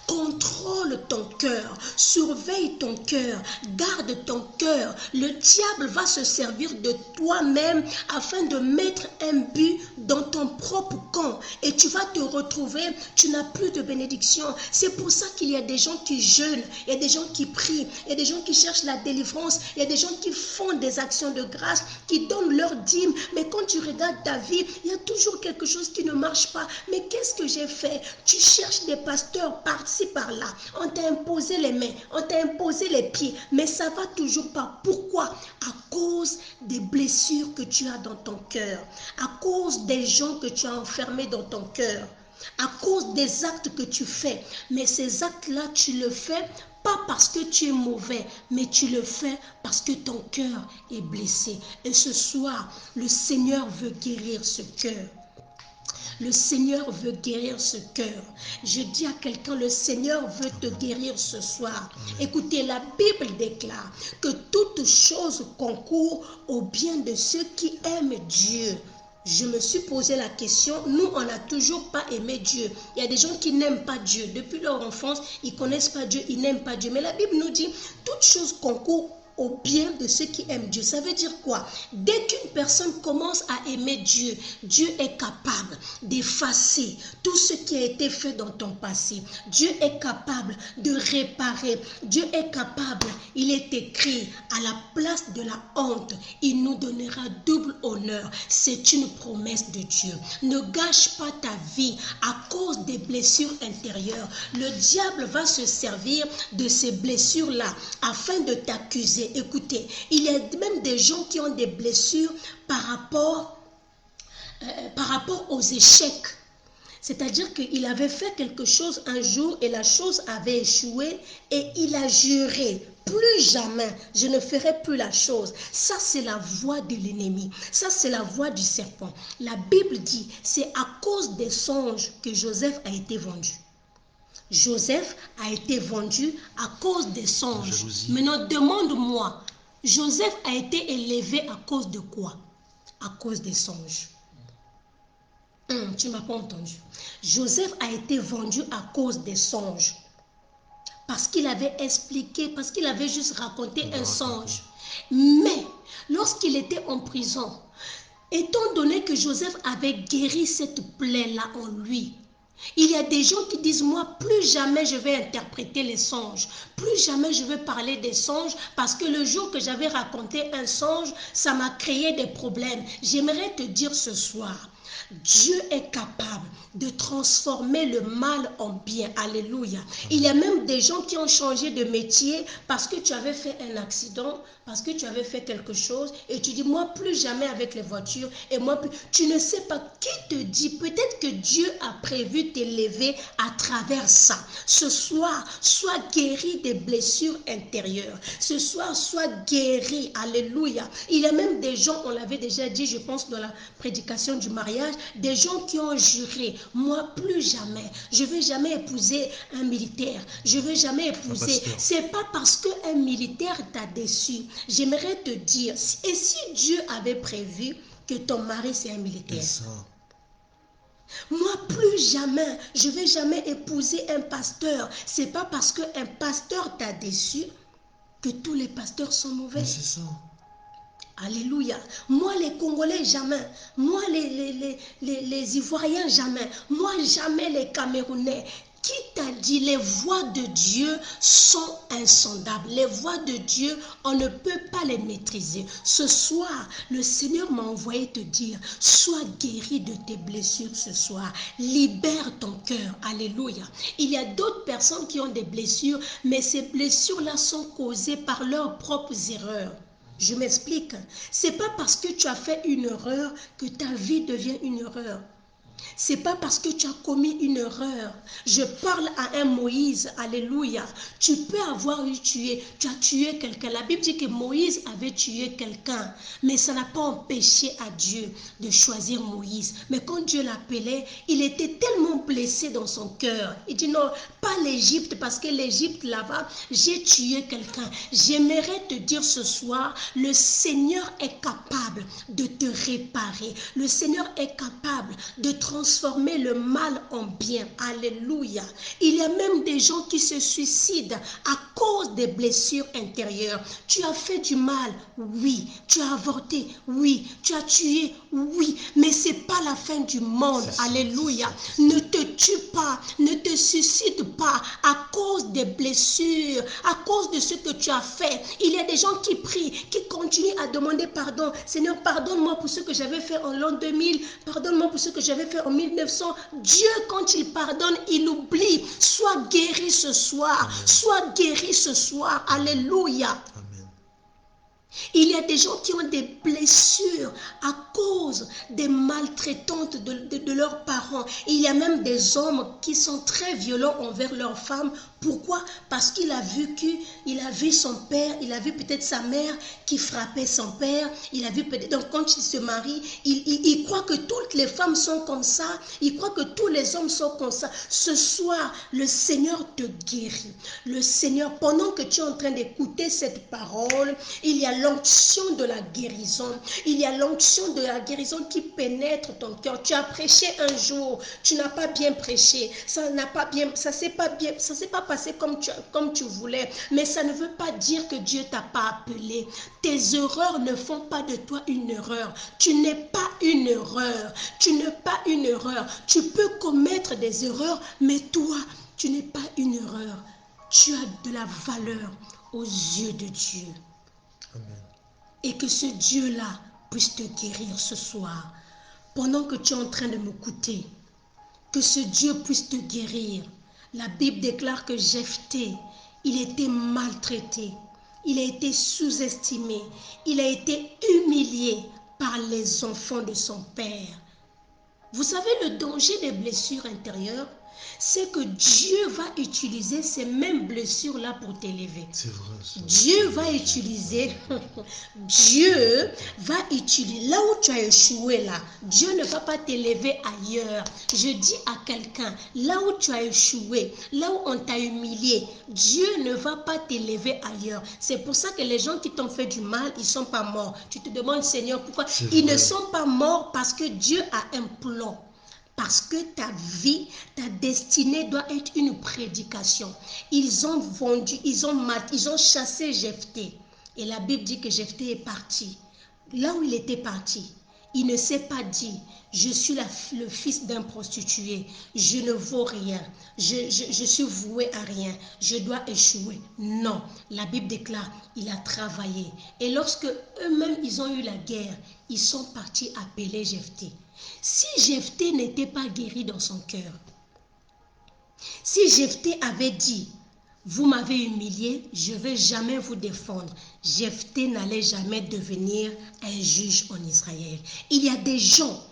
contrôle ton cœur, surveille ton cœur, garde ton cœur. Le diable va se servir de toi-même afin de mettre un but dans ton propre camp. Et tu vas te retrouver, tu n'as plus de bénédiction. C'est pour ça qu'il y a des gens qui jeûnent, il y a des gens qui prient, il y a des gens qui cherchent la délivrance, il y a des gens qui font des actions de grâce, qui donnent leur dîme. Mais quand tu regardes ta vie, il y a toujours quelque chose qui ne marche pas. Mais qu'est-ce que j'ai fait? Tu cherches des pasteurs par-ci, par-là. On t'a imposé les mains, on t'a imposé les pieds, mais ça va toujours pas. Pourquoi? À cause des blessures que tu as dans ton cœur, à cause des gens que tu as enfermés dans ton cœur, à cause des actes que tu fais. Mais ces actes-là, tu le fais pas parce que tu es mauvais, mais tu le fais parce que ton cœur est blessé. Et ce soir, le Seigneur veut guérir ce cœur. Le Seigneur veut guérir ce cœur. Je dis à quelqu'un, le Seigneur veut te guérir ce soir. Écoutez, la Bible déclare que toute chose concourt au bien de ceux qui aiment Dieu. Je me suis posé la question, nous on n'a toujours pas aimé Dieu. Il y a des gens qui n'aiment pas Dieu. Depuis leur enfance, ils ne connaissent pas Dieu, ils n'aiment pas Dieu. Mais la Bible nous dit, toute chose concourt au bien de ceux qui aiment Dieu. Ça veut dire quoi? Dès qu'une personne commence à aimer Dieu, Dieu est capable d'effacer tout ce qui a été fait dans ton passé. Dieu est capable de réparer. Dieu est capable, il est écrit, à la place de la honte, il nous donnera double honneur. C'est une promesse de Dieu. Ne gâche pas ta vie à cause des blessures intérieures. Le diable va se servir de ces blessures-là afin de t'accuser. Écoutez, il y a même des gens qui ont des blessures par rapport aux échecs. C'est-à-dire qu'il avait fait quelque chose un jour et la chose avait échoué et il a juré, plus jamais, je ne ferai plus la chose. Ça, c'est la voix de l'ennemi. Ça, c'est la voix du serpent. La Bible dit, c'est à cause des songes que Joseph a été vendu. Joseph a été vendu à cause des songes. Maintenant, demande-moi, Joseph a été élevé à cause de quoi? À cause des songes. Tu ne m'as pas entendu. Joseph a été vendu à cause des songes. Parce qu'il avait expliqué, parce qu'il avait juste raconté un songe. Mais, lorsqu'il était en prison, étant donné que Joseph avait guéri cette plaie-là en lui, il y a des gens qui disent, moi, plus jamais je vais interpréter les songes. Plus jamais je vais parler des songes parce que le jour que j'avais raconté un songe, ça m'a créé des problèmes. J'aimerais te dire ce soir, Dieu est capable de transformer le mal en bien. Alléluia. Il y a même des gens qui ont changé de métier parce que tu avais fait un accident, parce que tu avais fait quelque chose et tu dis, moi plus jamais avec les voitures et moi plus. Tu ne sais pas qui te dit, peut-être que Dieu a prévu t'élever à travers ça. Ce soir, sois guéri des blessures intérieures. Ce soir, sois guéri. Alléluia. Il y a même des gens, on l'avait déjà dit, je pense dans la prédication du mariage, des gens qui ont juré, moi plus jamais, je ne vais jamais épouser un militaire, je ne vais jamais épouser. C'est pas parce qu'un militaire t'a déçu. J'aimerais te dire, et si Dieu avait prévu que ton mari c'est un militaire? Moi plus jamais, je ne vais jamais épouser un pasteur. C'est pas parce qu'un pasteur t'a déçu que tous les pasteurs sont mauvais. C'est ça. Alléluia. Moi, les Congolais, jamais. Moi, les Ivoiriens, jamais. Moi, jamais les Camerounais. Qui t'a dit, les voies de Dieu sont insondables. Les voies de Dieu, on ne peut pas les maîtriser. Ce soir, le Seigneur m'a envoyé te dire, sois guéri de tes blessures ce soir. Libère ton cœur. Alléluia. Il y a d'autres personnes qui ont des blessures, mais ces blessures-là sont causées par leurs propres erreurs. Je m'explique. Ce n'est pas parce que tu as fait une erreur que ta vie devient une erreur. C'est pas parce que tu as commis une erreur. Je parle à un Moïse, alléluia. Tu peux avoir tué, tu as tué quelqu'un. La Bible dit que Moïse avait tué quelqu'un, mais ça n'a pas empêché à Dieu de choisir Moïse. Mais quand Dieu l'appelait, il était tellement blessé dans son cœur. Il dit non, pas l'Égypte, parce que l'Égypte là-bas, j'ai tué quelqu'un. J'aimerais te dire ce soir, le Seigneur est capable de te réparer. Le Seigneur est capable de transformer le mal en bien. Alléluia. Il y a même des gens qui se suicident à cause des blessures intérieures. Tu as fait du mal, oui. Tu as avorté, oui. Tu as tué, oui. Mais ce n'est pas la fin du monde. Alléluia. Ne te tue pas, ne te suicide pas à cause des blessures, à cause de ce que tu as fait. Il y a des gens qui prient, qui continuent à demander pardon. Seigneur, pardonne-moi pour ce que j'avais fait en l'an 2000. Pardonne-moi pour ce que j'avais fait en 1900. Dieu, quand il pardonne, il oublie. Sois guéri ce soir. Amen. Sois guéri ce soir. Alléluia. Amen. Il y a des gens qui ont des blessures à cause des maltraitantes de leurs parents. Il y a même des hommes qui sont très violents envers leurs femmes. Pourquoi? Parce qu'il a vu son père, il a vu peut-être sa mère qui frappait son père, il a vu peut-être, donc quand il se marie, il croit que toutes les femmes sont comme ça, il croit que tous les hommes sont comme ça. Ce soir, le Seigneur te guérit. Le Seigneur, pendant que tu es en train d'écouter cette parole, il y a l'onction de la guérison. Il y a l'onction de la guérison qui pénètre ton cœur. Tu as prêché un jour, tu n'as pas bien prêché, ça s'est pas passé comme tu voulais, mais ça ne veut pas dire que Dieu t'a pas appelé. Tes erreurs ne font pas de toi une erreur. Tu n'es pas une erreur. Tu n'es pas une erreur. Tu peux commettre des erreurs, mais toi, tu n'es pas une erreur. Tu as de la valeur aux yeux de Dieu. Amen. Et que ce Dieu-là puisse te guérir ce soir. Pendant que tu es en train de m'écouter, que ce Dieu puisse te guérir. La Bible déclare que Jephthé, il était maltraité, il a été sous-estimé, il a été humilié par les enfants de son père. Vous savez le danger des blessures intérieures? C'est que Dieu va utiliser ces mêmes blessures-là pour t'élever. C'est vrai. Ça. Dieu va utiliser, là où tu as échoué là, Dieu ne va pas t'élever ailleurs. Je dis à quelqu'un, là où tu as échoué, là où on t'a humilié, Dieu ne va pas t'élever ailleurs. C'est pour ça que les gens qui t'ont fait du mal, ils ne sont pas morts. Tu te demandes, Seigneur, pourquoi? Ils ne sont pas morts parce que Dieu a un plan. Parce que ta vie, ta destinée doit être une prédication. Ils ont vendu, ils ont chassé Jephthé. Et la Bible dit que Jephthé est parti. Là où il était parti, il ne s'est pas dit, je suis le fils d'un prostitué, je ne vaux rien, je suis voué à rien, je dois échouer. Non, la Bible déclare, il a travaillé. Et lorsque eux-mêmes, ils ont eu la guerre, ils sont partis appeler Jephthé. Si Jephthé n'était pas guéri dans son cœur, si Jephthé avait dit, vous m'avez humilié, je ne vais jamais vous défendre, Jephthé n'allait jamais devenir un juge en Israël. Il y a des gens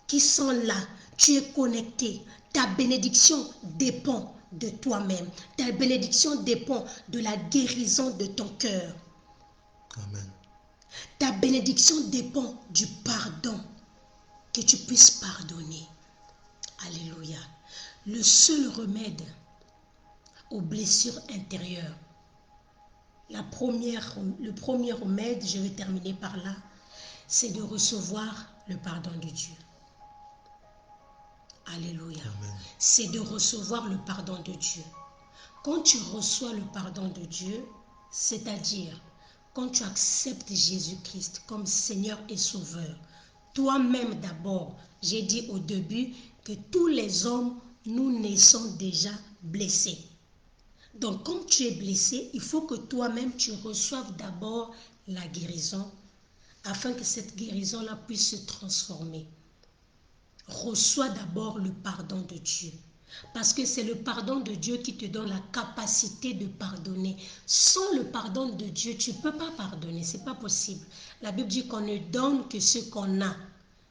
qui sont là, tu es connecté, ta bénédiction dépend de toi-même, ta bénédiction dépend de la guérison de ton cœur. Amen. Ta bénédiction dépend du pardon, que tu puisses pardonner. Alléluia. Le seul remède aux blessures intérieures, le premier remède, je vais terminer par là, c'est de recevoir le pardon de Dieu. Alléluia. C'est de recevoir le pardon de Dieu. Quand tu reçois le pardon de Dieu, c'est-à-dire quand tu acceptes Jésus-Christ comme Seigneur et Sauveur, toi-même d'abord, j'ai dit au début que tous les hommes, nous naissons déjà blessés. Donc, comme tu es blessé, il faut que toi-même, tu reçoives d'abord la guérison, afin que cette guérison-là puisse se transformer. Reçois d'abord le pardon de Dieu. Parce que c'est le pardon de Dieu qui te donne la capacité de pardonner. Sans le pardon de Dieu, tu ne peux pas pardonner. Ce n'est pas possible. La Bible dit qu'on ne donne que ce qu'on a.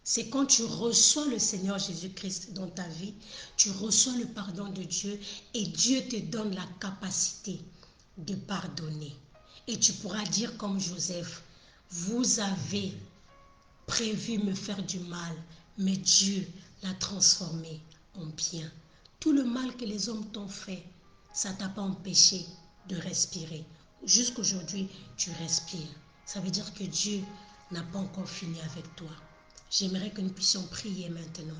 C'est quand tu reçois le Seigneur Jésus-Christ dans ta vie, tu reçois le pardon de Dieu et Dieu te donne la capacité de pardonner. Et tu pourras dire comme Joseph, vous avez prévu me faire du mal, mais Dieu l'a transformé en bien. Tout le mal que les hommes t'ont fait, ça ne t'a pas empêché de respirer. Jusqu'aujourd'hui, tu respires. Ça veut dire que Dieu n'a pas encore fini avec toi. J'aimerais que nous puissions prier maintenant.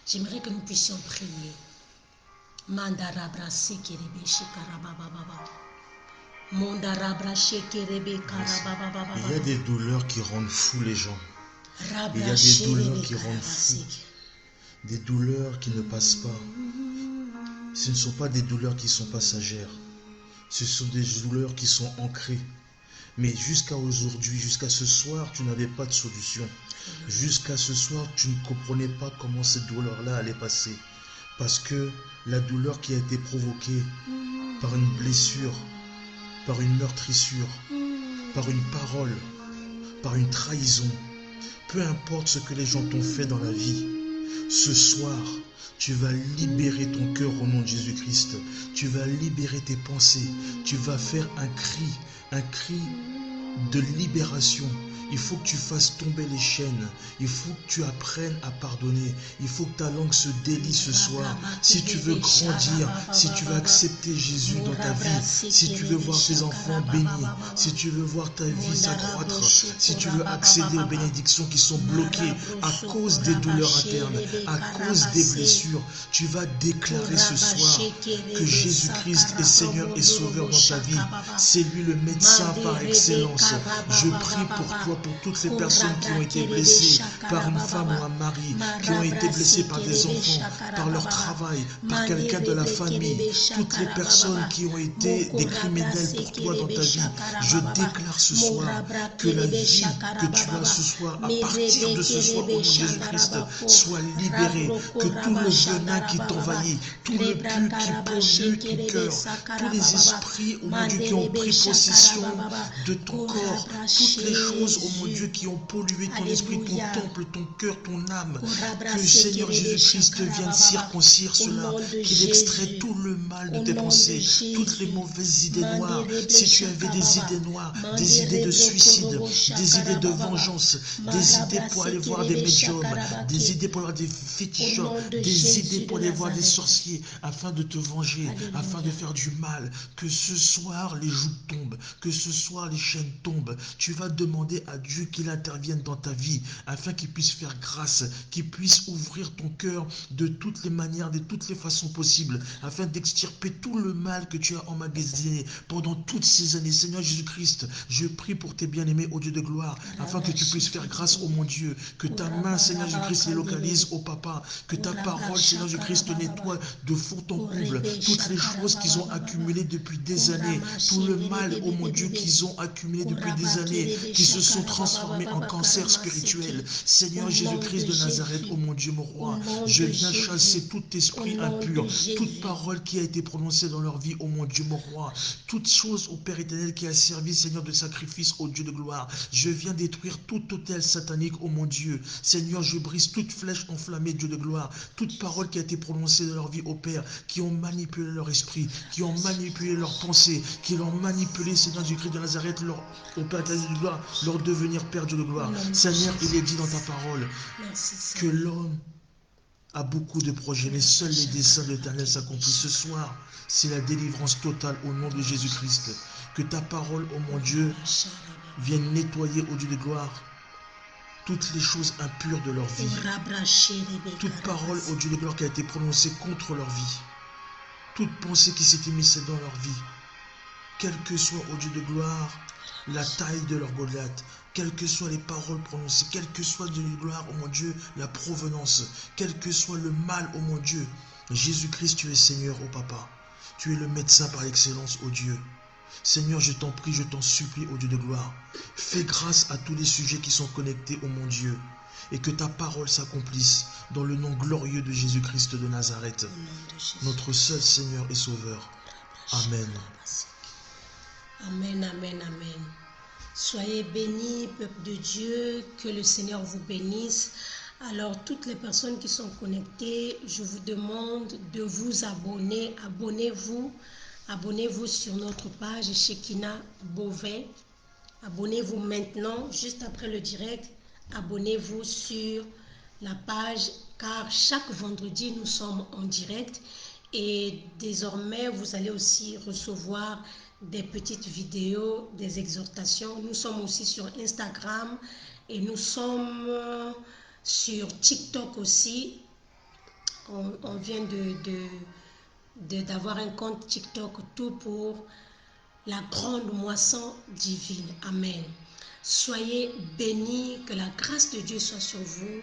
J'aimerais que nous puissions prier. Il y a des douleurs qui rendent fous les gens. Il y a des douleurs qui rendent fous. Des douleurs qui ne passent pas. Ce ne sont pas des douleurs qui sont passagères. Ce sont des douleurs qui sont ancrées. Mais jusqu'à aujourd'hui, jusqu'à ce soir, tu n'avais pas de solution. Jusqu'à ce soir, tu ne comprenais pas comment cette douleur-là allait passer. Parce que la douleur qui a été provoquée par une blessure, par une meurtrissure, par une parole, par une trahison, peu importe ce que les gens t'ont fait dans la vie, ce soir, tu vas libérer ton cœur au nom de Jésus-Christ. Tu vas libérer tes pensées. Tu vas faire un cri de libération. Il faut que tu fasses tomber les chaînes. Il faut que tu apprennes à pardonner. Il faut que ta langue se délie ce soir. Si tu veux grandir, si tu veux accepter Jésus dans ta vie, si tu veux voir tes enfants bénis, si tu veux voir ta vie s'accroître, si tu veux accéder aux bénédictions qui sont bloquées à cause des douleurs internes, à cause des blessures, tu vas déclarer ce soir que Jésus-Christ est Seigneur et Sauveur dans ta vie. C'est lui le médecin par excellence. Je prie pour toi, pour toutes les personnes qui ont été blessées par une femme ou un mari, qui ont été blessées par des enfants, par leur travail, par quelqu'un de la famille, toutes les personnes qui ont été des criminels pour toi dans ta vie. Je déclare ce soir que la vie que tu as ce soir, à partir de ce soir, au nom de Jésus-Christ, soit libérée, que tout le venin qui t'envahit, tout le pu qui pollue ton cœur, tous les esprits, au mon Dieu, qui ont pris possession de ton corps, toutes les choses, oh mon Dieu, qui ont pollué ton esprit, ton temple, ton cœur, ton âme, que Seigneur Jésus-Christ vienne circoncire cela, qu'il extrait tout le mal de tes pensées, toutes les mauvaises idées noires. Si tu avais des idées noires, des idées de suicide, des idées de vengeance, des idées pour aller voir des médiums, des idées pour aller voir des féticheurs, des idées pour aller voir des sorciers, afin de te venger, afin de faire du mal, que ce soir les jougs tombent, que ce soir les chaînes tombent. Tu vas demander à Dieu qu'il intervienne dans ta vie, afin qu'il puisse faire grâce, qu'il puisse ouvrir ton cœur de toutes les manières, de toutes les façons possibles, afin d'extirper tout le mal que tu as emmagasiné pendant toutes ces années. Seigneur Jésus-Christ, je prie pour tes bien-aimés, ô Dieu de gloire, afin que tu puisses faire grâce, ô mon Dieu, que ta main, Seigneur Jésus-Christ, les localise, ô Papa, que ta parole, Seigneur Jésus-Christ, nettoie de fond en comble toutes les choses qu'ils ont accumulées depuis des années, tout le mal, ô mon Dieu, qu'ils ont accumulé depuis des années, qui se sont transformés en cancer spirituel. Seigneur Jésus-Christ de Nazareth, ô mon Dieu, mon roi, je viens chasser tout esprit impur, toute parole qui a été prononcée dans leur vie, ô mon Dieu, mon roi, toute chose, ô Père éternel, qui a servi, Seigneur, de sacrifice, ô Dieu de gloire. Je viens détruire tout autel satanique, ô mon Dieu. Seigneur, je brise toute flèche enflammée, Dieu de gloire, toute parole qui a été prononcée dans leur vie, ô Père, qui ont manipulé leur esprit, qui ont manipulé leurs pensées, qui l'ont manipulé, Seigneur Jésus-Christ de Nazareth, ô Père éternel de gloire, leur devenir Père Dieu de gloire. Seigneur, il est dit dans ta parole que l'homme a beaucoup de projets, mais seuls les desseins de l'Éternel s'accomplissent. Ce soir, c'est la délivrance totale au nom de Jésus-Christ. Que ta parole, ô mon Dieu, vienne nettoyer, ô Dieu de gloire, toutes les choses impures de leur vie. Toute parole, ô Dieu de gloire, qui a été prononcée contre leur vie. Toute pensée qui s'est émise dans leur vie. Quel que soit, ô Dieu de gloire, la taille de leur Goliath, quelles que soient les paroles prononcées, quelle que soit, Dieu de gloire, ô mon Dieu, la provenance, quel que soit le mal, ô mon Dieu, Jésus-Christ, tu es Seigneur, ô Papa. Tu es le médecin par excellence, ô Dieu. Seigneur, je t'en prie, je t'en supplie, ô Dieu de gloire. Fais grâce à tous les sujets qui sont connectés, ô mon Dieu, et que ta parole s'accomplisse dans le nom glorieux de Jésus-Christ de Nazareth, notre seul Seigneur et Sauveur. Amen. Amen, amen, amen. Soyez bénis, peuple de Dieu, que le Seigneur vous bénisse. Alors, toutes les personnes qui sont connectées, je vous demande de vous abonner. Abonnez-vous sur notre page Shekinah Beauvais. Abonnez-vous maintenant, juste après le direct. Abonnez-vous sur la page, car chaque vendredi, nous sommes en direct. Et désormais, vous allez aussi recevoir des petites vidéos, des exhortations. Nous sommes aussi sur Instagram et nous sommes sur TikTok aussi. On vient d'avoir un compte TikTok, tout pour la grande moisson divine. Amen. Soyez bénis, que la grâce de Dieu soit sur vous,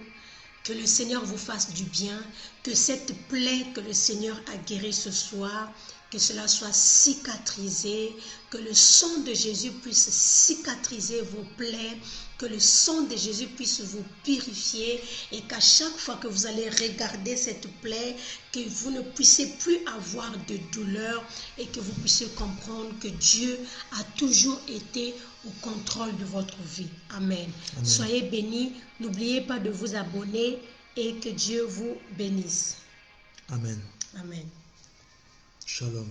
que le Seigneur vous fasse du bien, que cette plaie que le Seigneur a guérie ce soir, que cela soit cicatrisé, que le sang de Jésus puisse cicatriser vos plaies, que le sang de Jésus puisse vous purifier et qu'à chaque fois que vous allez regarder cette plaie, que vous ne puissiez plus avoir de douleur et que vous puissiez comprendre que Dieu a toujours été au contrôle de votre vie. Amen. Amen. Soyez bénis. N'oubliez pas de vous abonner et que Dieu vous bénisse. Amen. Amen. Shalom.